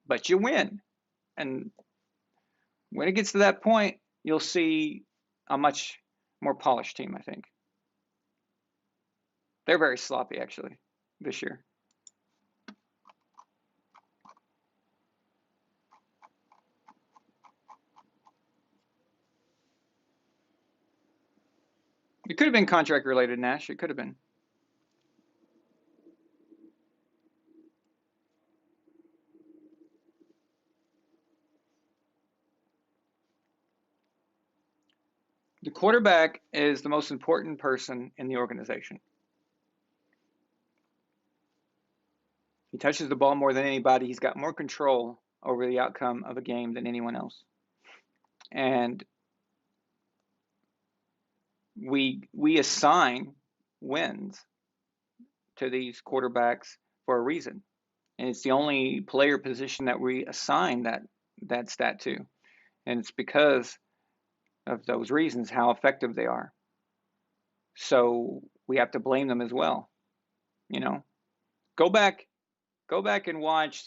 [SPEAKER 3] But you win. And when it gets to that point, you'll see a much more polished team, I think. They're very sloppy, actually, this year. It could have been contract related, Nash. It could have been. The quarterback is the most important person in the organization. He touches the ball more than anybody. He's got more control over the outcome of a game than anyone else. And we assign wins to these quarterbacks for a reason. And it's the only player position that we assign that stat to. And it's because of those reasons, how effective they are. So we have to blame them as well. Go back and watch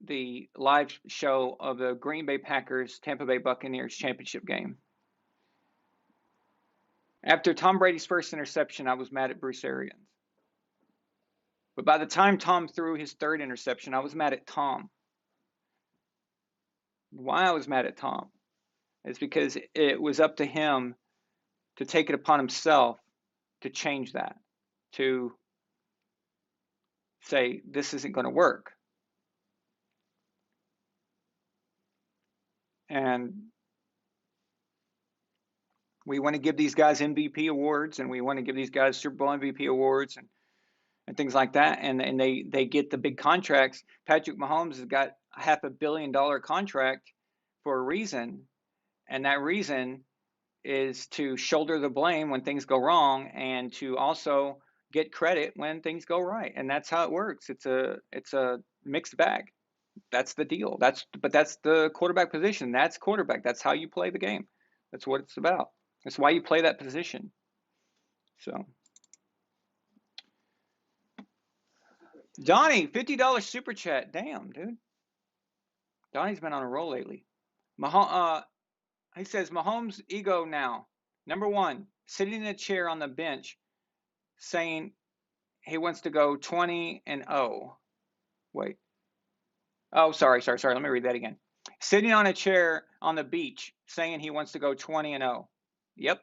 [SPEAKER 3] the live show of the Green Bay Packers Tampa Bay Buccaneers championship game. After Tom Brady's first interception, I was mad at Bruce Arians. But by the time Tom threw his third interception, I was mad at Tom. Why I was mad at Tom is because it was up to him to take it upon himself to change that, to say, this isn't going to work. And we want to give these guys MVP awards, and we want to give these guys Super Bowl MVP awards and things like that. And they get the big contracts. Patrick Mahomes has got a $500 million contract for a reason. And that reason is to shoulder the blame when things go wrong and to also get credit when things go right. And that's how it works. It's a mixed bag. That's the deal. But that's the quarterback position. That's quarterback. That's how you play the game. That's what it's about. That's why you play that position. So, Donnie, $50 super chat. Damn, dude. Donnie's been on a roll lately. He says Mahomes' ego now. Number 1, sitting in a chair on the bench saying he wants to go 20-0. Wait. Oh, sorry. Let me read that again. Sitting on a chair on the beach saying he wants to go 20-0. Yep.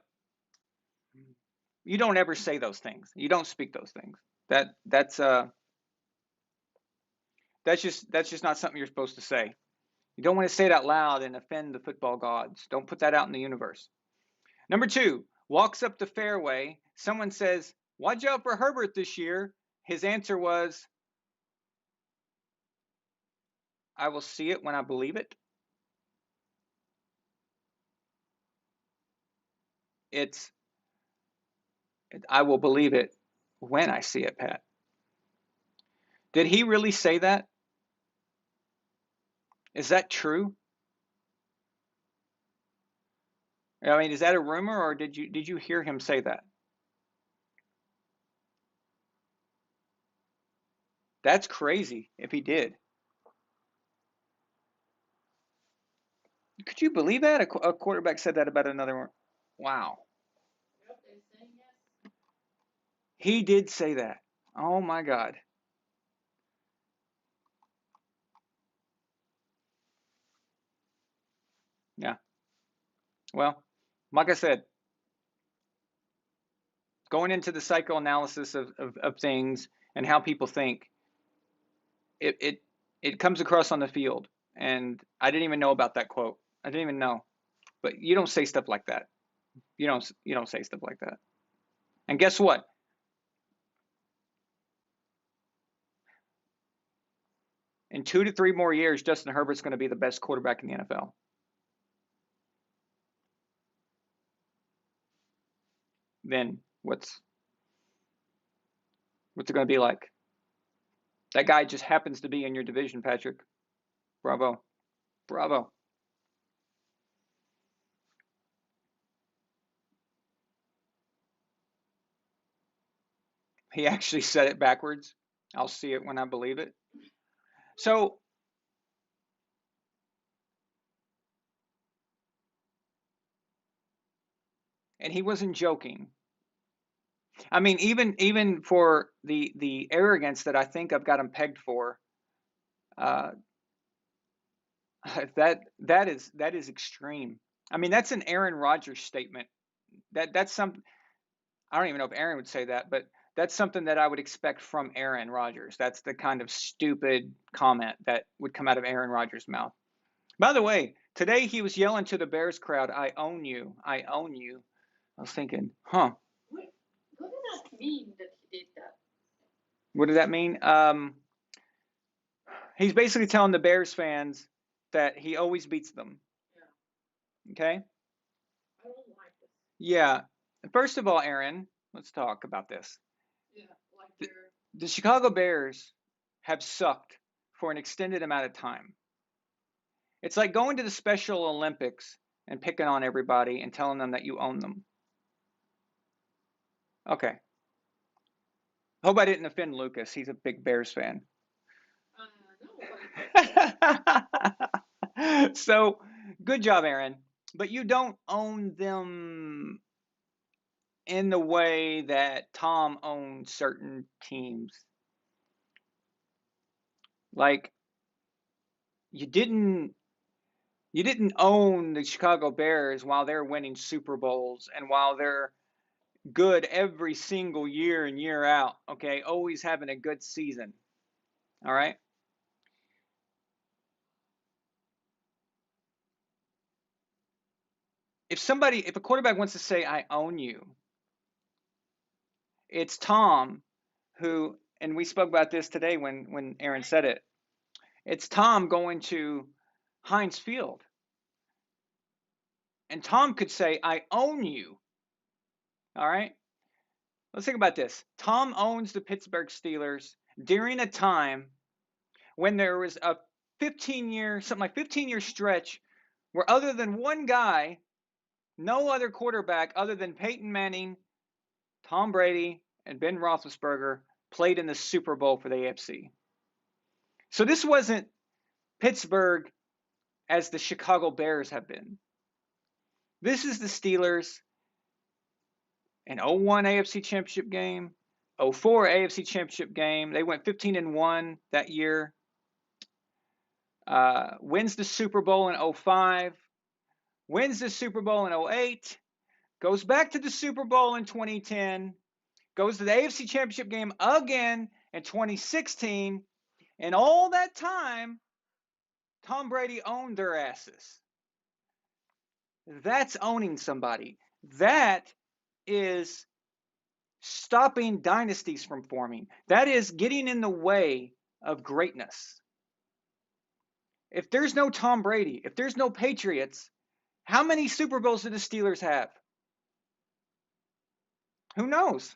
[SPEAKER 3] You don't ever say those things. You don't speak those things. That's just not something you're supposed to say. You don't want to say it out loud and offend the football gods. Don't put that out in the universe. Number 2, walks up the fairway. Someone says, "Watch out for Herbert this year." His answer was, "I will see it when I believe it." I will believe it when I see it, Pat. Did he really say that? Is that true? I mean, is that a rumor, or did you hear him say that? That's crazy if he did. Could you believe that? A quarterback said that about another one. Wow. He did say that. Oh my God. Yeah. Well, like I said, going into the psychoanalysis of things and how people think, it comes across on the field. And I didn't even know about that quote. I didn't even know. But you don't say stuff like that. You don't say stuff like that. And guess what? In 2 to 3 more years, Justin Herbert's going to be the best quarterback in the NFL. Then what's it going to be like? That guy just happens to be in your division, Patrick. Bravo. Bravo. He actually said it backwards. I'll see it when I believe it. So, and he wasn't joking. I mean, even for the arrogance that I think I've got him pegged for, uh, that is extreme. I mean, that's an Aaron Rodgers statement. That's some. I don't even know if Aaron would say that, but that's something that I would expect from Aaron Rodgers. That's the kind of stupid comment that would come out of Aaron Rodgers' mouth. By the way, today he was yelling to the Bears crowd, "I own you. I own you." I was thinking, huh?
[SPEAKER 4] What does that mean that he did that?
[SPEAKER 3] What did that mean? He's basically telling the Bears fans that he always beats them.
[SPEAKER 4] Yeah.
[SPEAKER 3] Okay?
[SPEAKER 4] I don't like this.
[SPEAKER 3] Yeah. First of all, Aaron, let's talk about this.
[SPEAKER 4] Yeah, like
[SPEAKER 3] The Chicago Bears have sucked for an extended amount of time. It's like going to the Special Olympics and picking on everybody and telling them that you own them. Okay. Hope I didn't offend Lucas. He's a big Bears fan.
[SPEAKER 4] no.
[SPEAKER 3] So, good job, Aaron. But you don't own them in the way that Tom owned certain teams. Like, you didn't own the Chicago Bears while they're winning Super Bowls and while they're good every single year in, year out, okay? Always having a good season. All right? If a quarterback wants to say I own you, it's Tom who, and we spoke about this today when Aaron said it. It's Tom going to Heinz Field. And Tom could say, "I own you." All right? Let's think about this. Tom owns the Pittsburgh Steelers during a time when there was a 15-year stretch where, other than one guy, no other quarterback other than Peyton Manning, Tom Brady, and Ben Roethlisberger played in the Super Bowl for the AFC. So this wasn't Pittsburgh as the Chicago Bears have been. This is the Steelers an 01 AFC Championship game, 04 AFC Championship game. They went 15-1 that year. Wins the Super Bowl in 05, wins the Super Bowl in 08, goes back to the Super Bowl in 2010, goes to the AFC Championship game again in 2016, and all that time, Tom Brady owned their asses. That's owning somebody. That is stopping dynasties from forming. That is getting in the way of greatness. If there's no Tom Brady, if there's no Patriots, how many Super Bowls do the Steelers have? Who knows?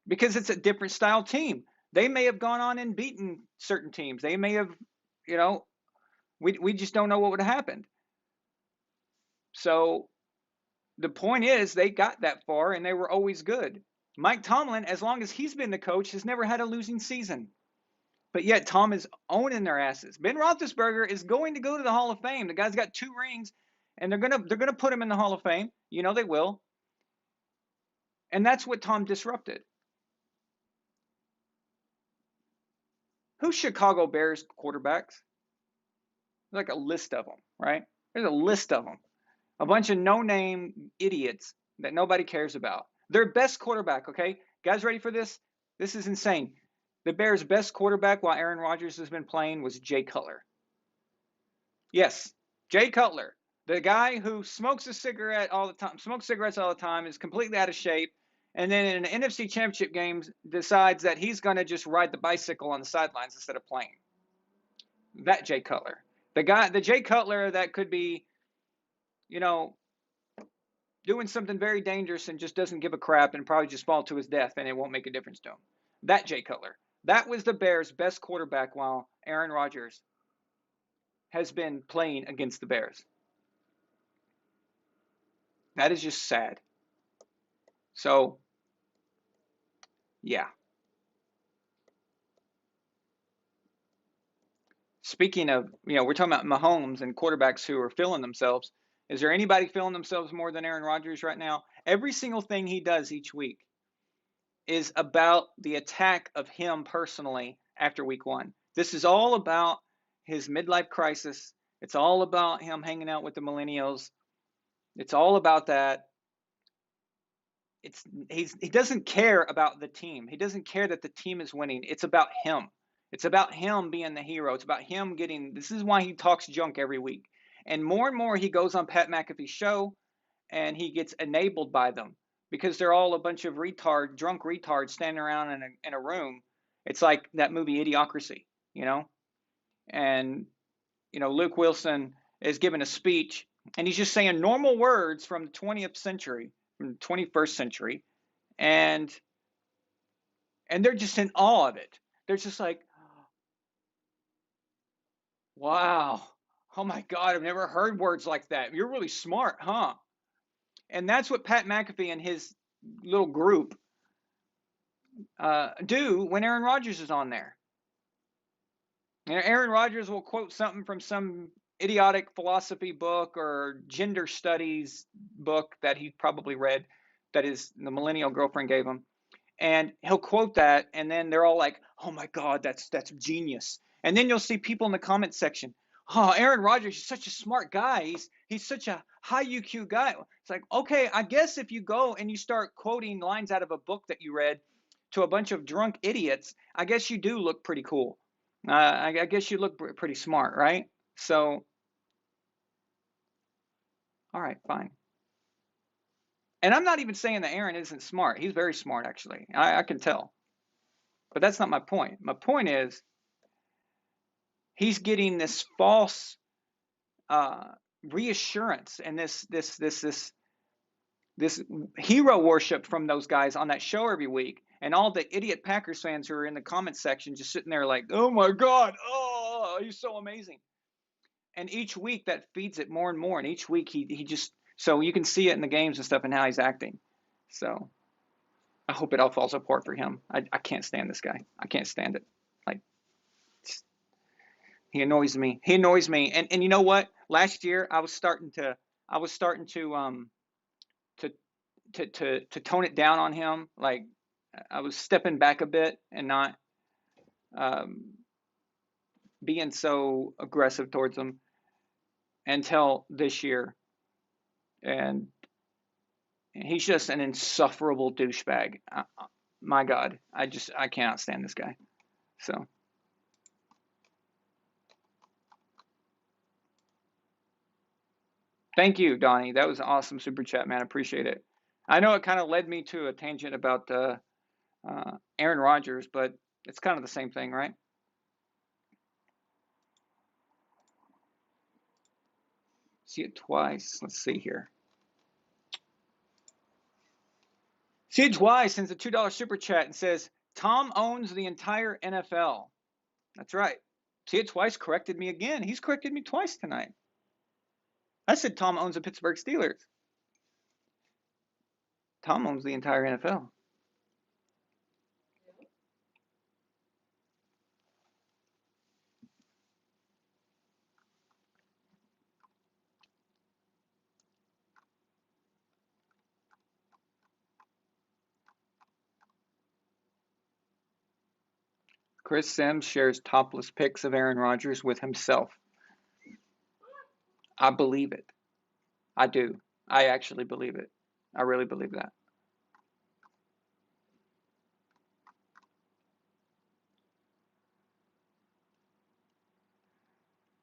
[SPEAKER 3] Because it's a different style team. They may have gone on and beaten certain teams. They may have, we just don't know what would have happened. So the point is they got that far and they were always good. Mike Tomlin, as long as he's been the coach, has never had a losing season. But yet Tom is owning their asses. Ben Roethlisberger is going to go to the Hall of Fame. The guy's got 2 rings, and they're gonna put him in the Hall of Fame. They will. And that's what Tom disrupted. Who's Chicago Bears quarterbacks? There's like a list of them, right? There's a list of them. A bunch of no-name idiots that nobody cares about. Their best quarterback, okay? Guys ready for this? This is insane. The Bears' best quarterback while Aaron Rodgers has been playing was Jay Cutler. Yes, Jay Cutler. The guy who smokes cigarettes all the time, is completely out of shape, and then in an NFC Championship game decides that he's going to just ride the bicycle on the sidelines instead of playing. That Jay Cutler. The Jay Cutler that could be, doing something very dangerous and just doesn't give a crap and probably just fall to his death and it won't make a difference to him. That Jay Cutler. That was the Bears' best quarterback while Aaron Rodgers has been playing against the Bears. That is just sad. So, yeah. Speaking of, we're talking about Mahomes and quarterbacks who are feeling themselves. Is there anybody feeling themselves more than Aaron Rodgers right now? Every single thing he does each week is about the attack of him personally after week 1. This is all about his midlife crisis. It's all about him hanging out with the millennials. It's all about that. He doesn't care about the team. He doesn't care that the team is winning. It's about him. It's about him being the hero. It's about him this is why he talks junk every week. And more he goes on Pat McAfee's show and he gets enabled by them because they're all a bunch of drunk retards standing around in a room. It's like that movie Idiocracy, and, Luke Wilson is giving a speech and he's just saying normal words from the 20th century, from the 21st century. And they're just in awe of it. They're just like, wow. Oh my God, I've never heard words like that. You're really smart, huh? And that's what Pat McAfee and his little group do when Aaron Rodgers is on there. Aaron Rodgers will quote something from some idiotic philosophy book or gender studies book that he probably read that his the millennial girlfriend gave him. And he'll quote that, and then they're all like, oh my God, that's genius. And then you'll see people in the comment section, oh, Aaron Rodgers is such a smart guy. He's such a high IQ guy. It's like, okay, I guess if you go and you start quoting lines out of a book that you read to a bunch of drunk idiots, I guess you do look pretty cool. I guess you look pretty smart, right? So, all right, fine. And I'm not even saying that Aaron isn't smart. He's very smart, actually. I can tell. But that's not my point. My point is he's getting this false reassurance and this hero worship from those guys on that show every week, and all the idiot Packers fans who are in the comment section just sitting there like, oh my God, oh, he's so amazing. And each week that feeds it more and more, and each week he just, so you can see it in the games and stuff and how he's acting. So I hope it all falls apart for him. I can't stand this guy. I can't stand it. Like, he annoys me. He annoys me. And you know what? Last year I was starting to to tone it down on him. Like I was stepping back a bit and not being so aggressive towards him until this year. And he's just an insufferable douchebag. My God, I cannot stand this guy. So. Thank you, Donnie. That was an awesome super chat, man. I appreciate it. I know it kind of led me to a tangent about Aaron Rodgers, but it's kind of the same thing, right? See it twice. Let's see here. See it twice sends a $2 super chat and says, Tom owns the entire NFL. That's right. See it twice corrected me again. He's corrected me twice tonight. I said Tom owns the Pittsburgh Steelers. Tom owns the entire NFL. Chris Sims shares topless pics of Aaron Rodgers with himself. I believe it. I do. I actually believe it. I really believe that.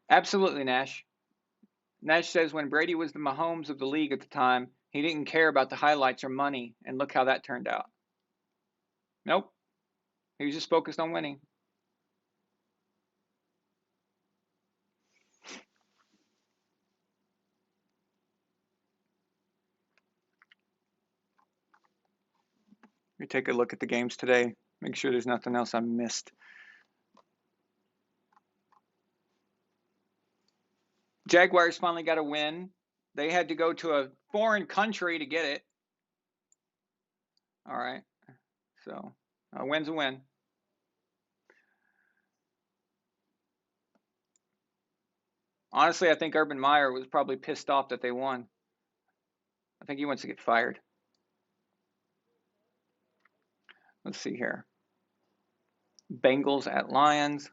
[SPEAKER 3] Absolutely, Nash. Nash says when Brady was the Mahomes of the league at the time, he didn't care about the highlights or money, and look how that turned out. Nope. He was just focused on winning. Let me take a look at the games today. Make sure there's nothing else I missed. Jaguars finally got a win. They had to go to a foreign country to get it. All right. So a win's a win. Honestly, I think Urban Meyer was probably pissed off that they won. I think he wants to get fired. Let's see here. Bengals at Lions.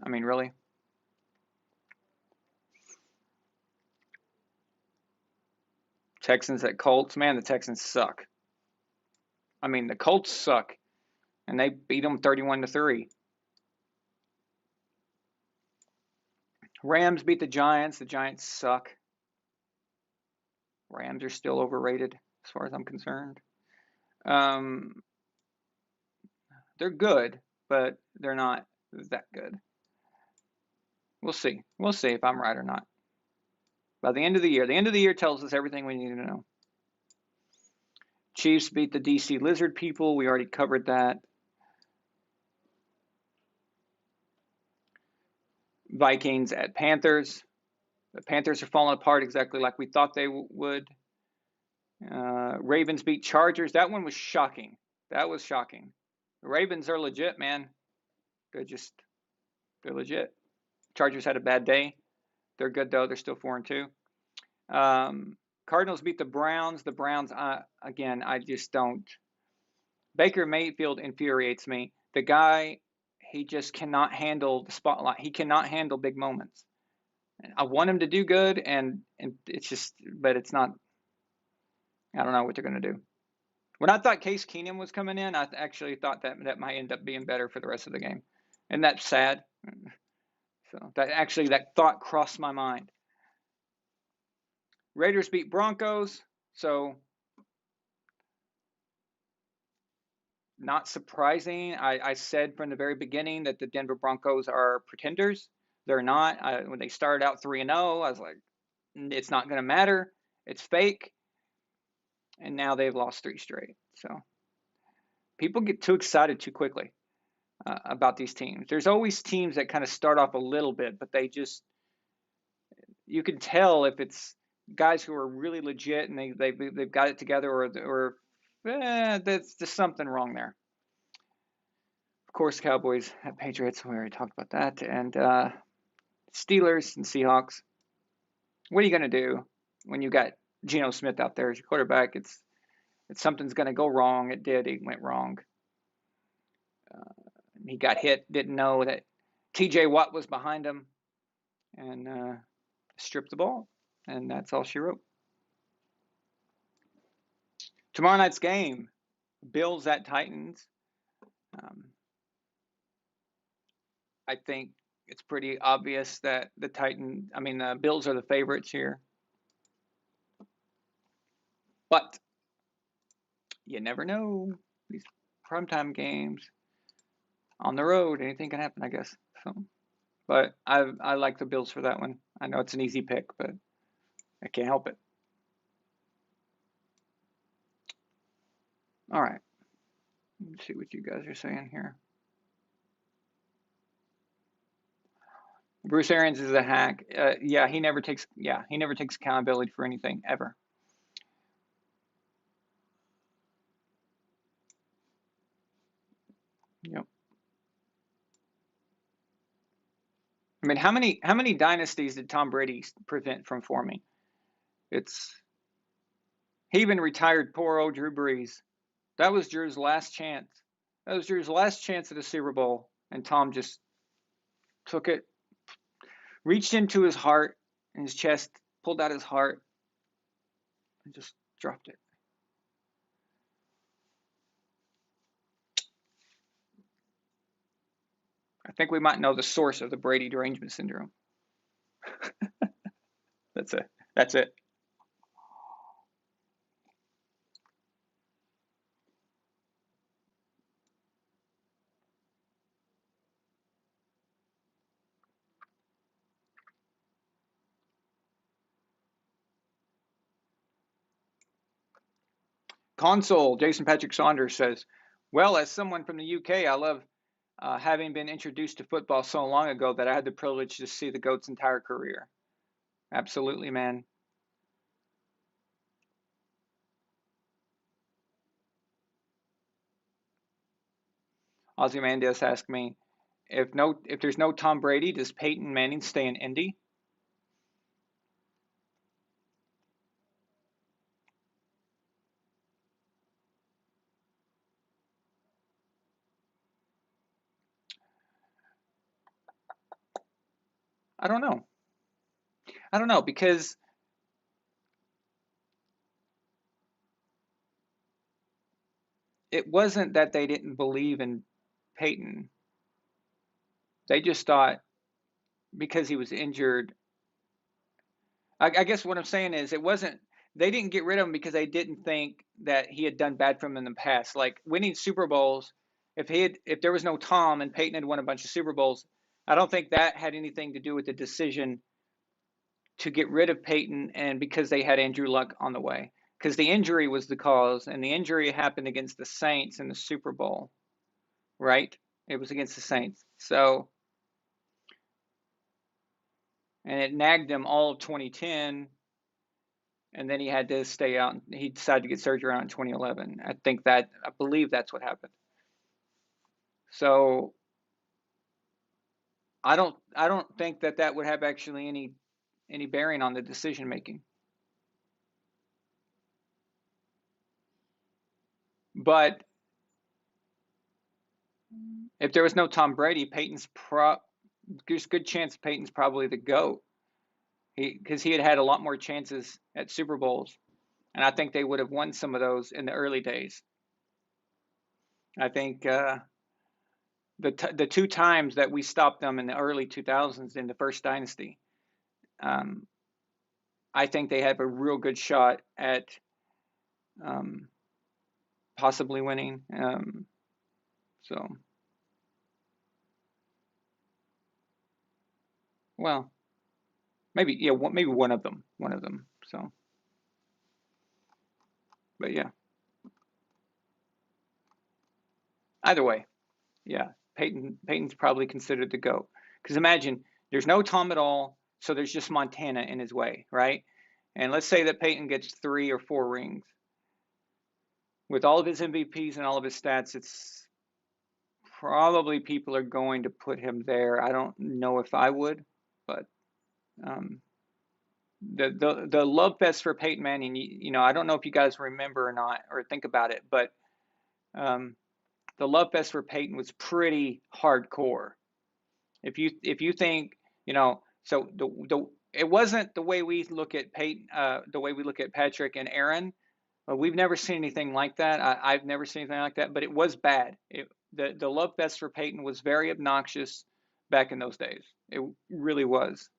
[SPEAKER 3] I mean, really? Texans at Colts. Man, the Texans suck. I mean, the Colts suck. And they beat them 31-3. Rams beat the Giants. The Giants suck. Rams are still overrated as far as I'm concerned. They're good, but they're not that good. We'll see. We'll see if I'm right or not. By the end of the year. The end of the year tells us everything we need to know. Chiefs beat the DC Lizard people. We already covered that. Vikings at Panthers. The Panthers are falling apart exactly like we thought they would. Ravens beat Chargers. That one was shocking. That was shocking. The Ravens are legit, man. They're legit. Chargers had a bad day. They're good though. They're still 4-2. Cardinals beat the Browns. The Browns, again, I just don't. Baker Mayfield infuriates me. The guy, he just cannot handle the spotlight. He cannot handle big moments. I want him to do good, and it's just, but it's not. I don't know what they're going to do. When I thought Case Keenum was coming in, I actually thought that might end up being better for the rest of the game. And that's sad. So that thought crossed my mind. Raiders beat Broncos, so not surprising. I said from the very beginning that the Denver Broncos are pretenders. They're not. When they started out 3-0, I was like, it's not going to matter. It's fake. And now they've lost 3 straight. So people get too excited too quickly about these teams. There's always teams that kind of start off a little bit, but you can tell if it's guys who are really legit and they've got it together, or there's just something wrong there. Of course, Cowboys at Patriots. We already talked about that. And Steelers and Seahawks. What are you going to do when you got Geno Smith out there as your quarterback. It's something's going to go wrong. It did. It went wrong. He got hit. Didn't know that T.J. Watt was behind him, and stripped the ball. And that's all she wrote. Tomorrow night's game, Bills at Titans. I think it's pretty obvious that the Bills are the favorites here. But you never know. These primetime games on the road, anything can happen, I guess. So, but I like the Bills for that one. I know it's an easy pick, but I can't help it. All right. Let's see what you guys are saying here. Bruce Arians is a hack. He never takes accountability for anything ever. Yep. I mean, how many dynasties did Tom Brady prevent from forming? He even retired poor old Drew Brees. That was Drew's last chance. That was Drew's last chance at a Super Bowl, and Tom just took it, reached into his heart and his chest, pulled out his heart, and just dropped it. I think we might know the source of the Brady derangement syndrome. That's it. Console, Jason Patrick Saunders says, well, as someone from the UK, I love having been introduced to football so long ago that I had the privilege to see the GOAT's entire career. Absolutely, man. Ozymandias asked me, if there's no Tom Brady, does Peyton Manning stay in Indy? I don't know because it wasn't that they didn't believe in Peyton. They just thought because he was injured. I guess what I'm saying is they didn't get rid of him because they didn't think that he had done bad for them in the past. Like winning Super Bowls, if there was no Tom and Peyton had won a bunch of Super Bowls, I don't think that had anything to do with the decision to get rid of Peyton and because they had Andrew Luck on the way. Because the injury was the cause, and the injury happened against the Saints in the Super Bowl, right? It was against the Saints. So, and it nagged him all of 2010, and then he had to stay out. He decided to get surgery out in 2011. I believe that's what happened. So, I don't think that would have actually any bearing on the decision making. But if there was no Tom Brady, there's a good chance Peyton's probably the GOAT. Because he had a lot more chances at Super Bowls, and I think they would have won some of those in the early days. I think the two times that we stopped them in the early 2000s in the first dynasty, I think they have a real good shot at possibly winning. So, well, maybe one of them. So, but yeah, either way, yeah, Peyton's probably considered the GOAT. Because imagine there's no Tom at all, so there's just Montana in his way, right? And let's say that Peyton gets 3 or 4 rings. With all of his MVPs and all of his stats, it's probably people are going to put him there. I don't know if I would, but the love fest for Peyton Manning. You know, I don't know if you guys remember or not or think about it, but the love fest for Peyton was pretty hardcore. If you think, you know, so the it wasn't the way we look at Peyton, the way we look at Patrick and Aaron. We've never seen anything like that. I've never seen anything like that, but it was bad. The love fest for Peyton was very obnoxious back in those days. It really was.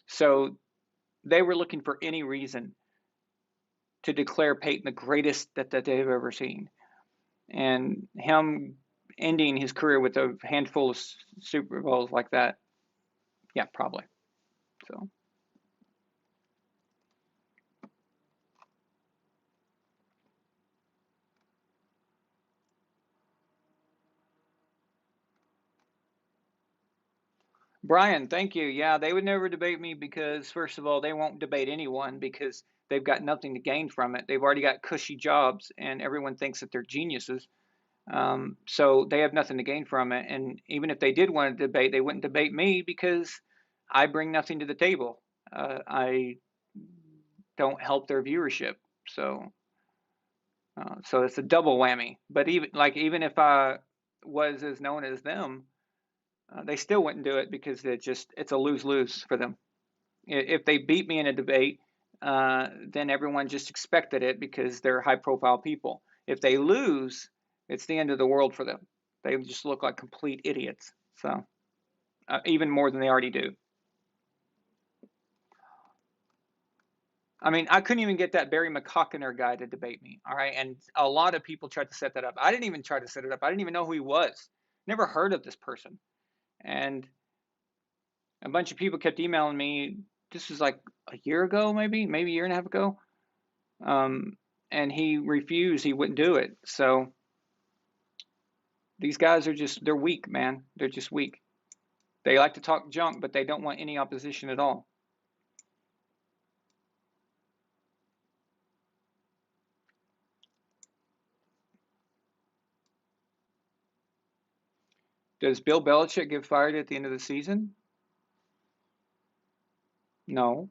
[SPEAKER 3] So they were looking for any reason to declare Peyton the greatest that they've ever seen, and him ending his career with a handful of Super Bowls like that. Yeah, probably. So. Brian, thank you. Yeah, they would never debate me because, first of all, they won't debate anyone because they've got nothing to gain from it. They've already got cushy jobs, and everyone thinks that they're geniuses. So they have nothing to gain from it. And even if they did want to debate, they wouldn't debate me because I bring nothing to the table. I don't help their viewership. So it's a double whammy. But even if I was as known as them, they still wouldn't do it because it's a lose-lose for them. If they beat me in a debate, then everyone just expected it because they're high-profile people. If they lose, it's the end of the world for them. They just look like complete idiots. So even more than they already do. I mean, I couldn't even get that Barry McCockiner guy to debate me. All right, and a lot of people tried to set that up. I didn't even try to set it up. I didn't even know who he was. Never heard of this person. And a bunch of people kept emailing me. This was like a year ago, maybe a year and a half ago. And he refused. He wouldn't do it. So these guys they're weak, man. They're just weak. They like to talk junk, but they don't want any opposition at all. Does Bill Belichick get fired at the end of the season? No.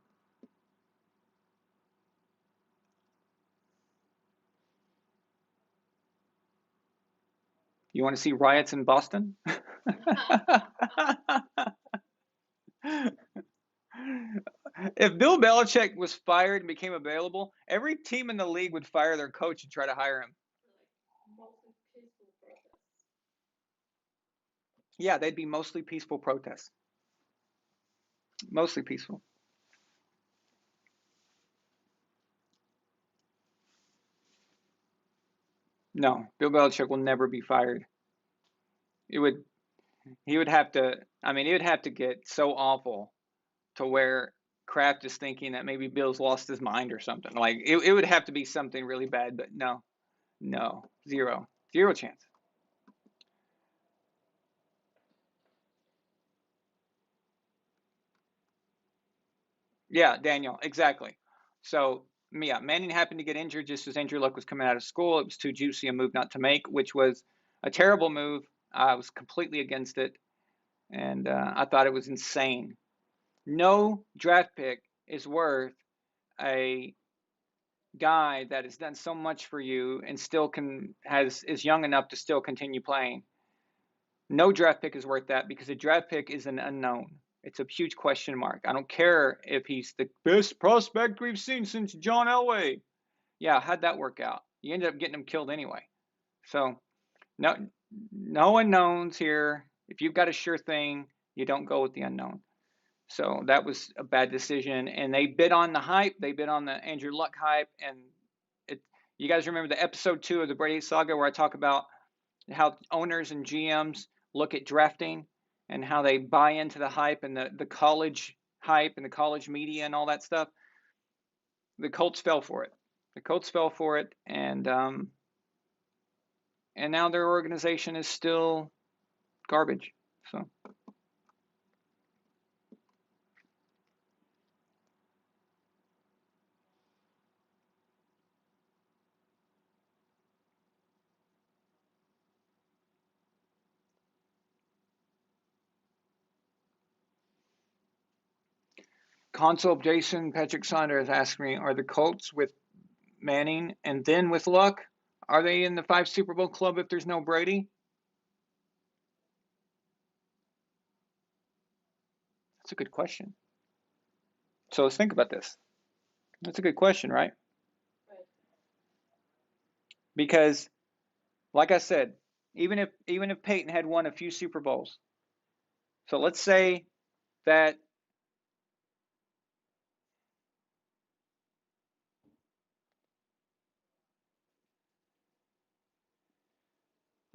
[SPEAKER 3] You want to see riots in Boston? If Bill Belichick was fired and became available, every team in the league would fire their coach and try to hire him. Yeah, they'd be mostly peaceful protests. Mostly peaceful. No, Bill Belichick will never be fired. It would he would have to I mean, it would have to get so awful to where Kraft is thinking that maybe Bill's lost his mind or something. Like it would have to be something really bad, but no, zero chance. Yeah, Daniel, exactly. So yeah, Manning happened to get injured just as Andrew Luck was coming out of school. It was too juicy a move not to make, which was a terrible move. I was completely against it, and I thought it was insane. No draft pick is worth a guy that has done so much for you and still is young enough to still continue playing. No draft pick is worth that because a draft pick is an unknown. It's a huge question mark. I don't care if he's the best prospect we've seen since John Elway. Yeah, how'd that work out? You ended up getting him killed anyway. So no unknowns here. If you've got a sure thing, you don't go with the unknown. So that was a bad decision. And they bid on the hype. They bid on the Andrew Luck hype. And you guys remember the episode 2 of the Brady Saga where I talk about how owners and GMs look at drafting and how they buy into the hype and the college hype and the college media and all that stuff. The Colts fell for it. The Colts fell for it, and now their organization is still garbage. So. Hansel, Jason, Patrick Saunders asked me, are the Colts with Manning and then with Luck, are they in the 5 Super Bowl club if there's no Brady? That's a good question. So let's think about this. That's a good question, right?
[SPEAKER 4] Right.
[SPEAKER 3] Because, like I said, even if Peyton had won a few Super Bowls, so let's say that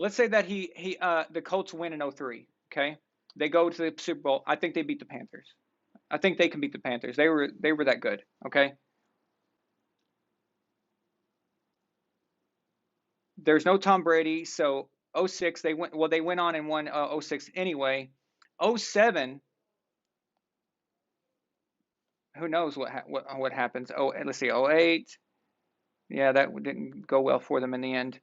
[SPEAKER 3] the Colts win in 03, okay? They go to the Super Bowl. I think they beat the Panthers. I think they can beat the Panthers. They were that good, okay? There's no Tom Brady, so 06 they went on and won 06 anyway. 07, who knows what happens. Oh, let's see, 08. Yeah, that didn't go well for them in the end.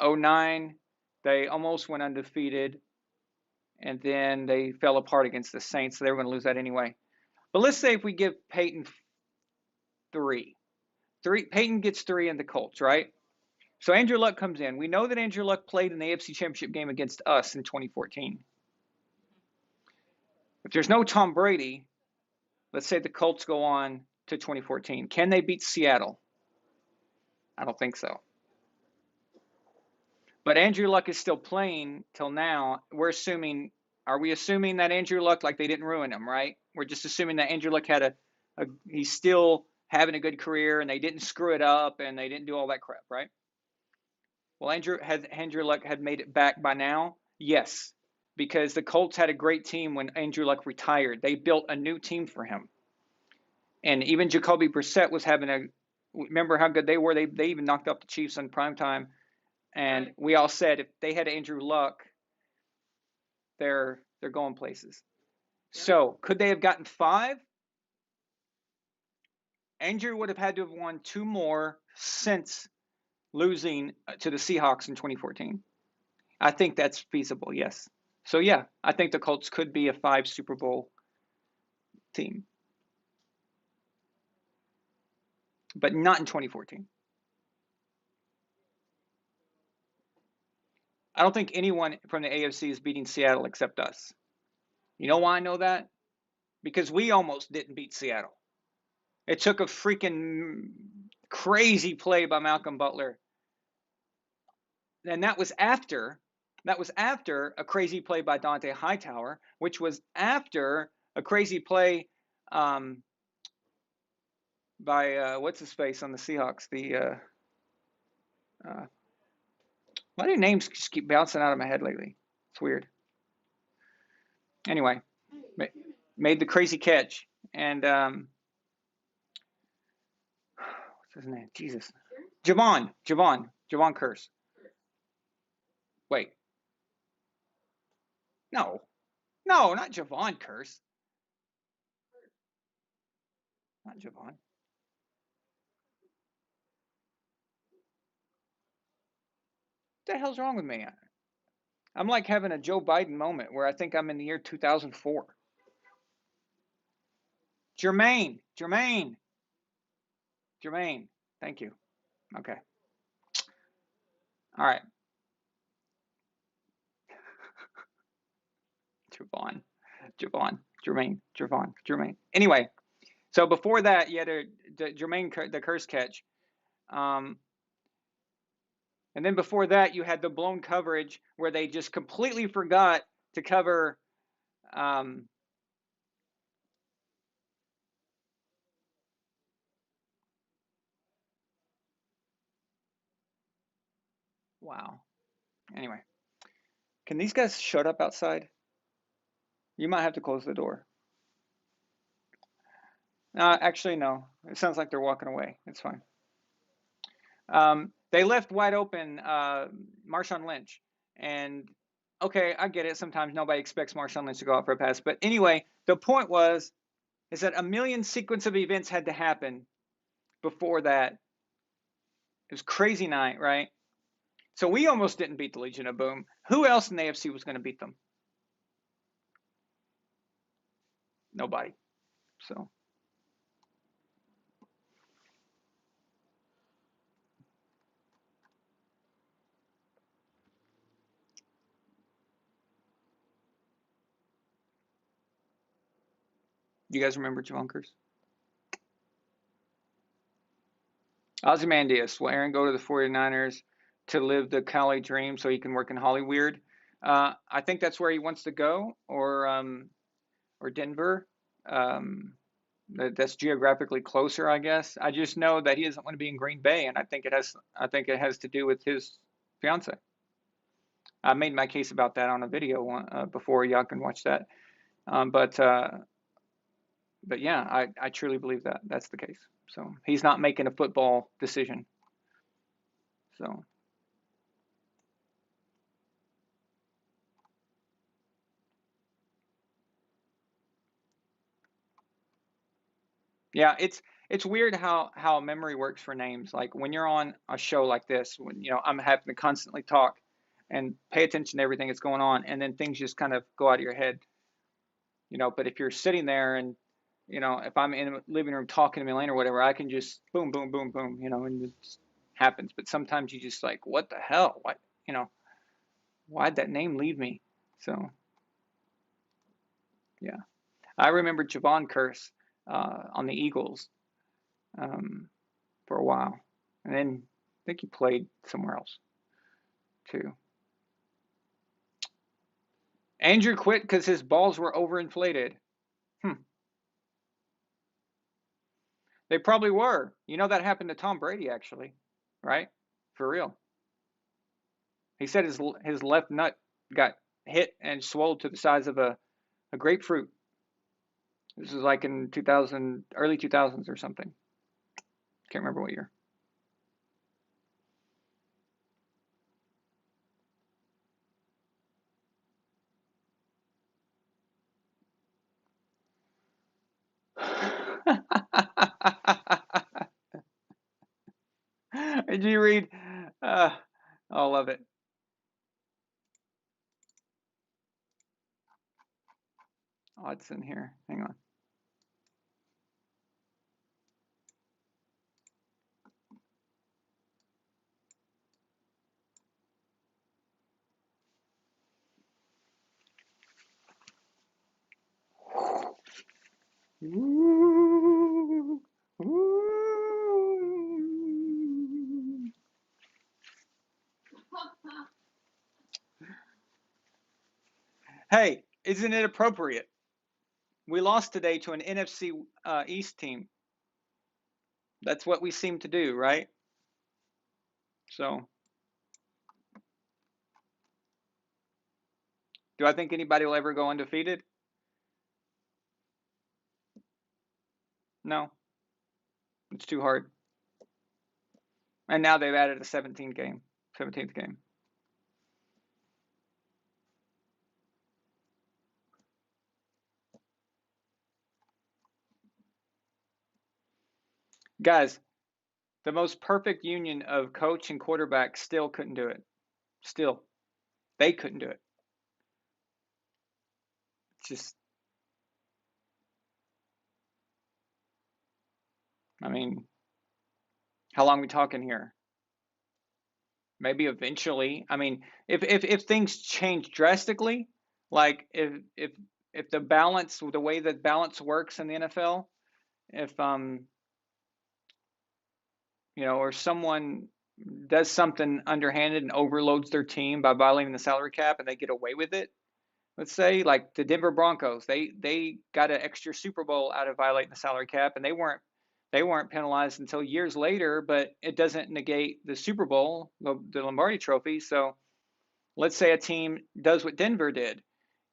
[SPEAKER 3] 09, they almost went undefeated, and then they fell apart against the Saints, so they were going to lose that anyway. But let's say if we give Peyton 3. Peyton gets 3 in the Colts, right? So Andrew Luck comes in. We know that Andrew Luck played in the AFC Championship game against us in 2014. If there's no Tom Brady, let's say the Colts go on to 2014. Can they beat Seattle? I don't think so. But Andrew Luck is still playing till now. Are we assuming that Andrew Luck, like they didn't ruin him, right? We're just assuming that Andrew Luck he's still having a good career and they didn't screw it up and they didn't do all that crap, right? Well, Andrew Luck had made it back by now? Yes, because the Colts had a great team when Andrew Luck retired. They built a new team for him. And even Jacoby Brissett was remember how good they were? They even knocked off the Chiefs on primetime. And we all said if they had Andrew Luck, they're going places. So could they have gotten 5? Andrew would have had to have won 2 more since losing to the Seahawks in 2014. I think that's feasible, yes. So yeah, I think the Colts could be a 5 Super Bowl team. But not in 2014. I don't think anyone from the AFC is beating Seattle except us. You know why I know that? Because we almost didn't beat Seattle. It took a freaking crazy play by Malcolm Butler. And that was after a crazy play by Dante Hightower, which was after a crazy play by what's his face on the Seahawks? Why do names just keep bouncing out of my head lately? It's weird. Anyway, made the crazy catch, and what's his name? Jesus, Javon Curse. Wait, no, not Javon Curse. Not Javon. What the hell's wrong with me? I'm like having a Joe Biden moment where I think I'm in the year 2004. Jermaine. Thank you. Okay. All right. Jermaine. Anyway, so before that, you had Jermaine the curse catch. And then before that, you had the blown coverage where they just completely forgot to cover wow. Anyway, can these guys shut up outside? You might have to close the door. Actually, no. It sounds like they're walking away. It's fine. They left wide open Marshawn Lynch. And, okay, I get it. Sometimes nobody expects Marshawn Lynch to go out for a pass. But anyway, the point is that a million sequence of events had to happen before that. It was crazy night, right? So we almost didn't beat the Legion of Boom. Who else in the AFC was going to beat them? Nobody. So. You guys remember Javonkers? Ozymandias, will Aaron go to the 49ers to live the Cali dream so he can work in Hollywood? I think that's where he wants to go, or Denver. That's geographically closer, I guess. I just know that he doesn't want to be in Green Bay, and I think it has to do with his fiance. I made my case about that on a video before. Y'all can watch that. But yeah, I truly believe that that's the case. So he's not making a football decision. So. Yeah, it's weird how memory works for names. Like when you're on a show like this, when I'm having to constantly talk and pay attention to everything that's going on, and then things just kind of go out of your head. But if you're sitting there and if I'm in a living room talking to Milane or whatever, I can just boom, boom, boom, boom, and it just happens. But sometimes you just like, what the hell? What why'd that name leave me? So yeah, I remember Javon Curse on the Eagles. For a while, and then I think he played somewhere else too. Andrew quit because his balls were overinflated. They probably were. That happened to Tom Brady actually, right? For real. He said his left nut got hit and swelled to the size of a grapefruit. This was like in early 2000s or something. Can't remember what year. Did you read? I love it. Oh, it's in here. Hang on. Ooh, ooh. Hey, isn't it appropriate? We lost today to an NFC East team. That's what we seem to do, right? So, do I think anybody will ever go undefeated? No. It's too hard. And now they've added a 17th game. Guys, the most perfect union of coach and quarterback still couldn't do it. Still. They couldn't do it. It's just, I mean, how long are we talking here? Maybe eventually. I mean, if things change drastically, like if the way that balance works in the NFL, if or someone does something underhanded and overloads their team by violating the salary cap and they get away with it. Let's say like the Denver Broncos, they got an extra Super Bowl out of violating the salary cap, and they weren't penalized until years later, but it doesn't negate the Super Bowl, the Lombardi Trophy. So let's say a team does what Denver did,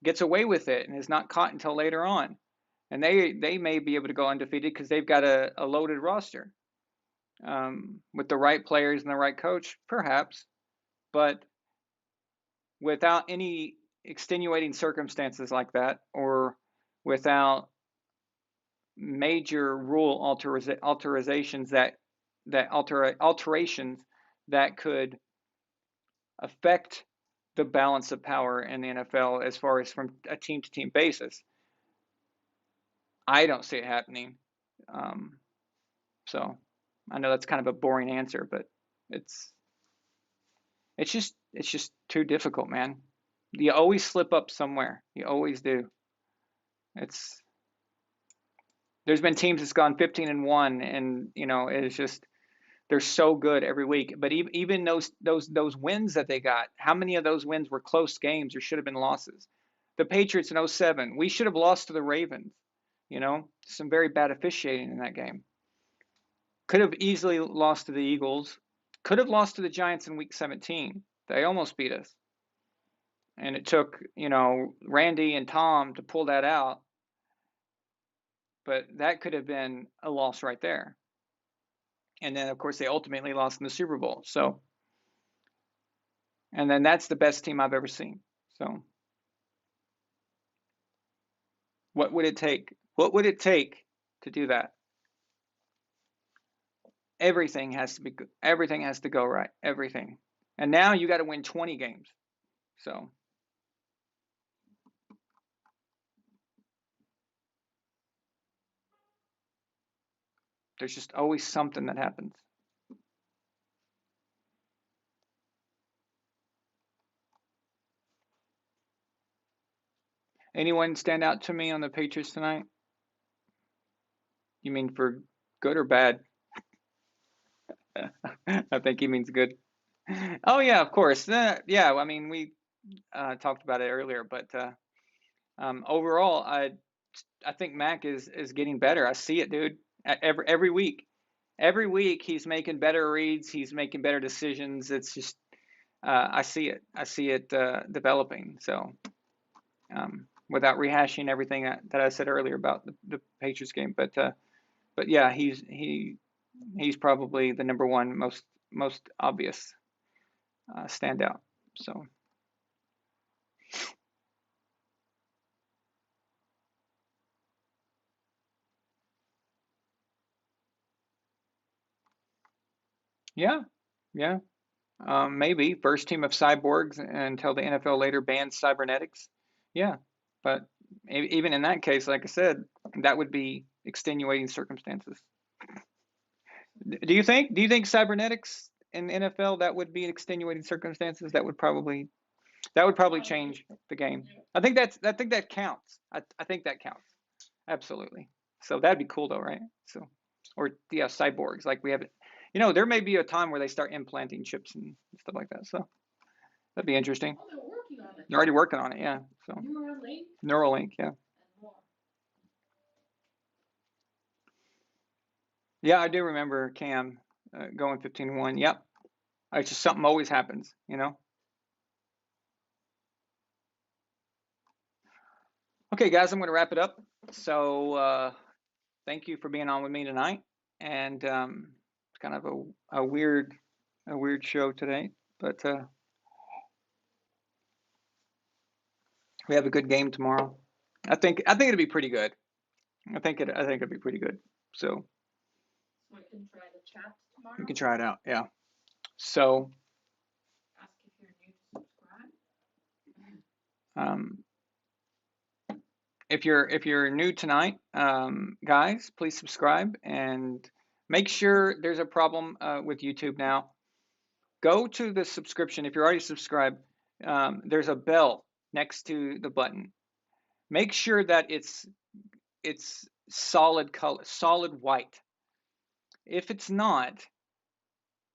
[SPEAKER 3] gets away with it, and is not caught until later on, and they may be able to go undefeated because they've got a loaded roster with the right players and the right coach, perhaps, but without any extenuating circumstances like that, or without major rule alterations that could affect the balance of power in the NFL as far as from a team to team basis. I don't see it happening. So I know that's kind of a boring answer, but it's it's just too difficult, man. You always slip up somewhere. You always do. It's there's been teams that's gone 15-1, and it's just they're so good every week. But even those wins that they got, how many of those wins were close games or should have been losses? The Patriots in '07, we should have lost to the Ravens. Some very bad officiating in that game. Could have easily lost to the Eagles. Could have lost to the Giants in Week 17. They almost beat us. And it took, Randy and Tom to pull that out. But that could have been a loss right there. And then, of course, they ultimately lost in the Super Bowl. So, and then that's the best team I've ever seen. So, what would it take? What would it take to do that? Everything has to go right. Everything. And now you got to win 20 games. So, there's just always something that happens. Anyone stand out to me on the Patriots tonight? You mean for good or bad? I think he means good. Oh yeah, of course. Yeah, I mean we talked about it earlier, but overall, I think Mac is getting better. I see it, dude. Every week, every week he's making better reads. He's making better decisions. It's just I see it. I see it developing. So without rehashing everything that I said earlier about the Patriots game, but yeah, he's probably the number one most obvious standout. So yeah, yeah. Maybe first team of cyborgs until the NFL later banned cybernetics. Yeah, but even in that case, like I said, that would be extenuating circumstances. Do you think cybernetics in the NFL that would be extenuating circumstances? That would probably change the game. I think that counts. I think that counts. Absolutely. So that'd be cool though, right? So, or yeah, cyborgs like we have. There may be a time where they start implanting chips and stuff like that. So that'd be interesting.
[SPEAKER 4] Oh, they're working on it.
[SPEAKER 3] They're already working on it, yeah. So Neuralink, yeah.
[SPEAKER 4] and more.
[SPEAKER 3] Yeah, I do remember Cam going 15-1. Yep. It's just something always happens. Okay, guys, I'm going to wrap it up. So thank you for being on with me tonight. And it's kind of a weird show today, but we have a good game tomorrow. I think it'll be pretty good. I think it'll be pretty good. So
[SPEAKER 4] We can try the chat tomorrow.
[SPEAKER 3] you can try it out. Yeah. So
[SPEAKER 4] Ask if you're new to subscribe.
[SPEAKER 3] if you're new tonight, guys, please subscribe and make sure there's a problem with YouTube now. Go to the subscription. If you're already subscribed, there's a bell next to the button. Make sure that it's solid color, solid white. If it's not,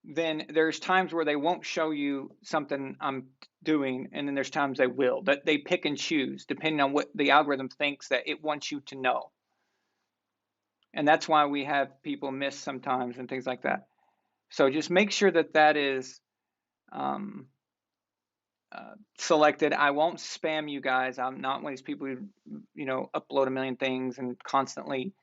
[SPEAKER 3] then there's times where they won't show you something I'm doing, and then there's times they will. That they pick and choose depending on what the algorithm thinks that it wants you to know. And that's why we have people miss sometimes and things like that. So just make sure that is selected. I won't spam you guys. I'm not one of these people who upload a million things and constantly.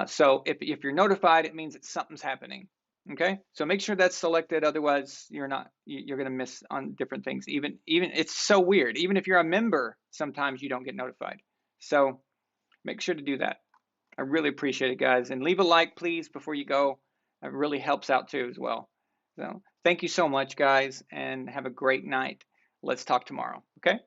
[SPEAKER 3] So if you're notified, it means that something's happening. Okay, so make sure that's selected. Otherwise, you're going to miss on different things. Even it's so weird. Even if you're a member, sometimes you don't get notified. So make sure to do that. I really appreciate it, guys. And leave a like, please, before you go. It really helps out too as well. So thank you so much, guys, and have a great night. Let's talk tomorrow. Okay.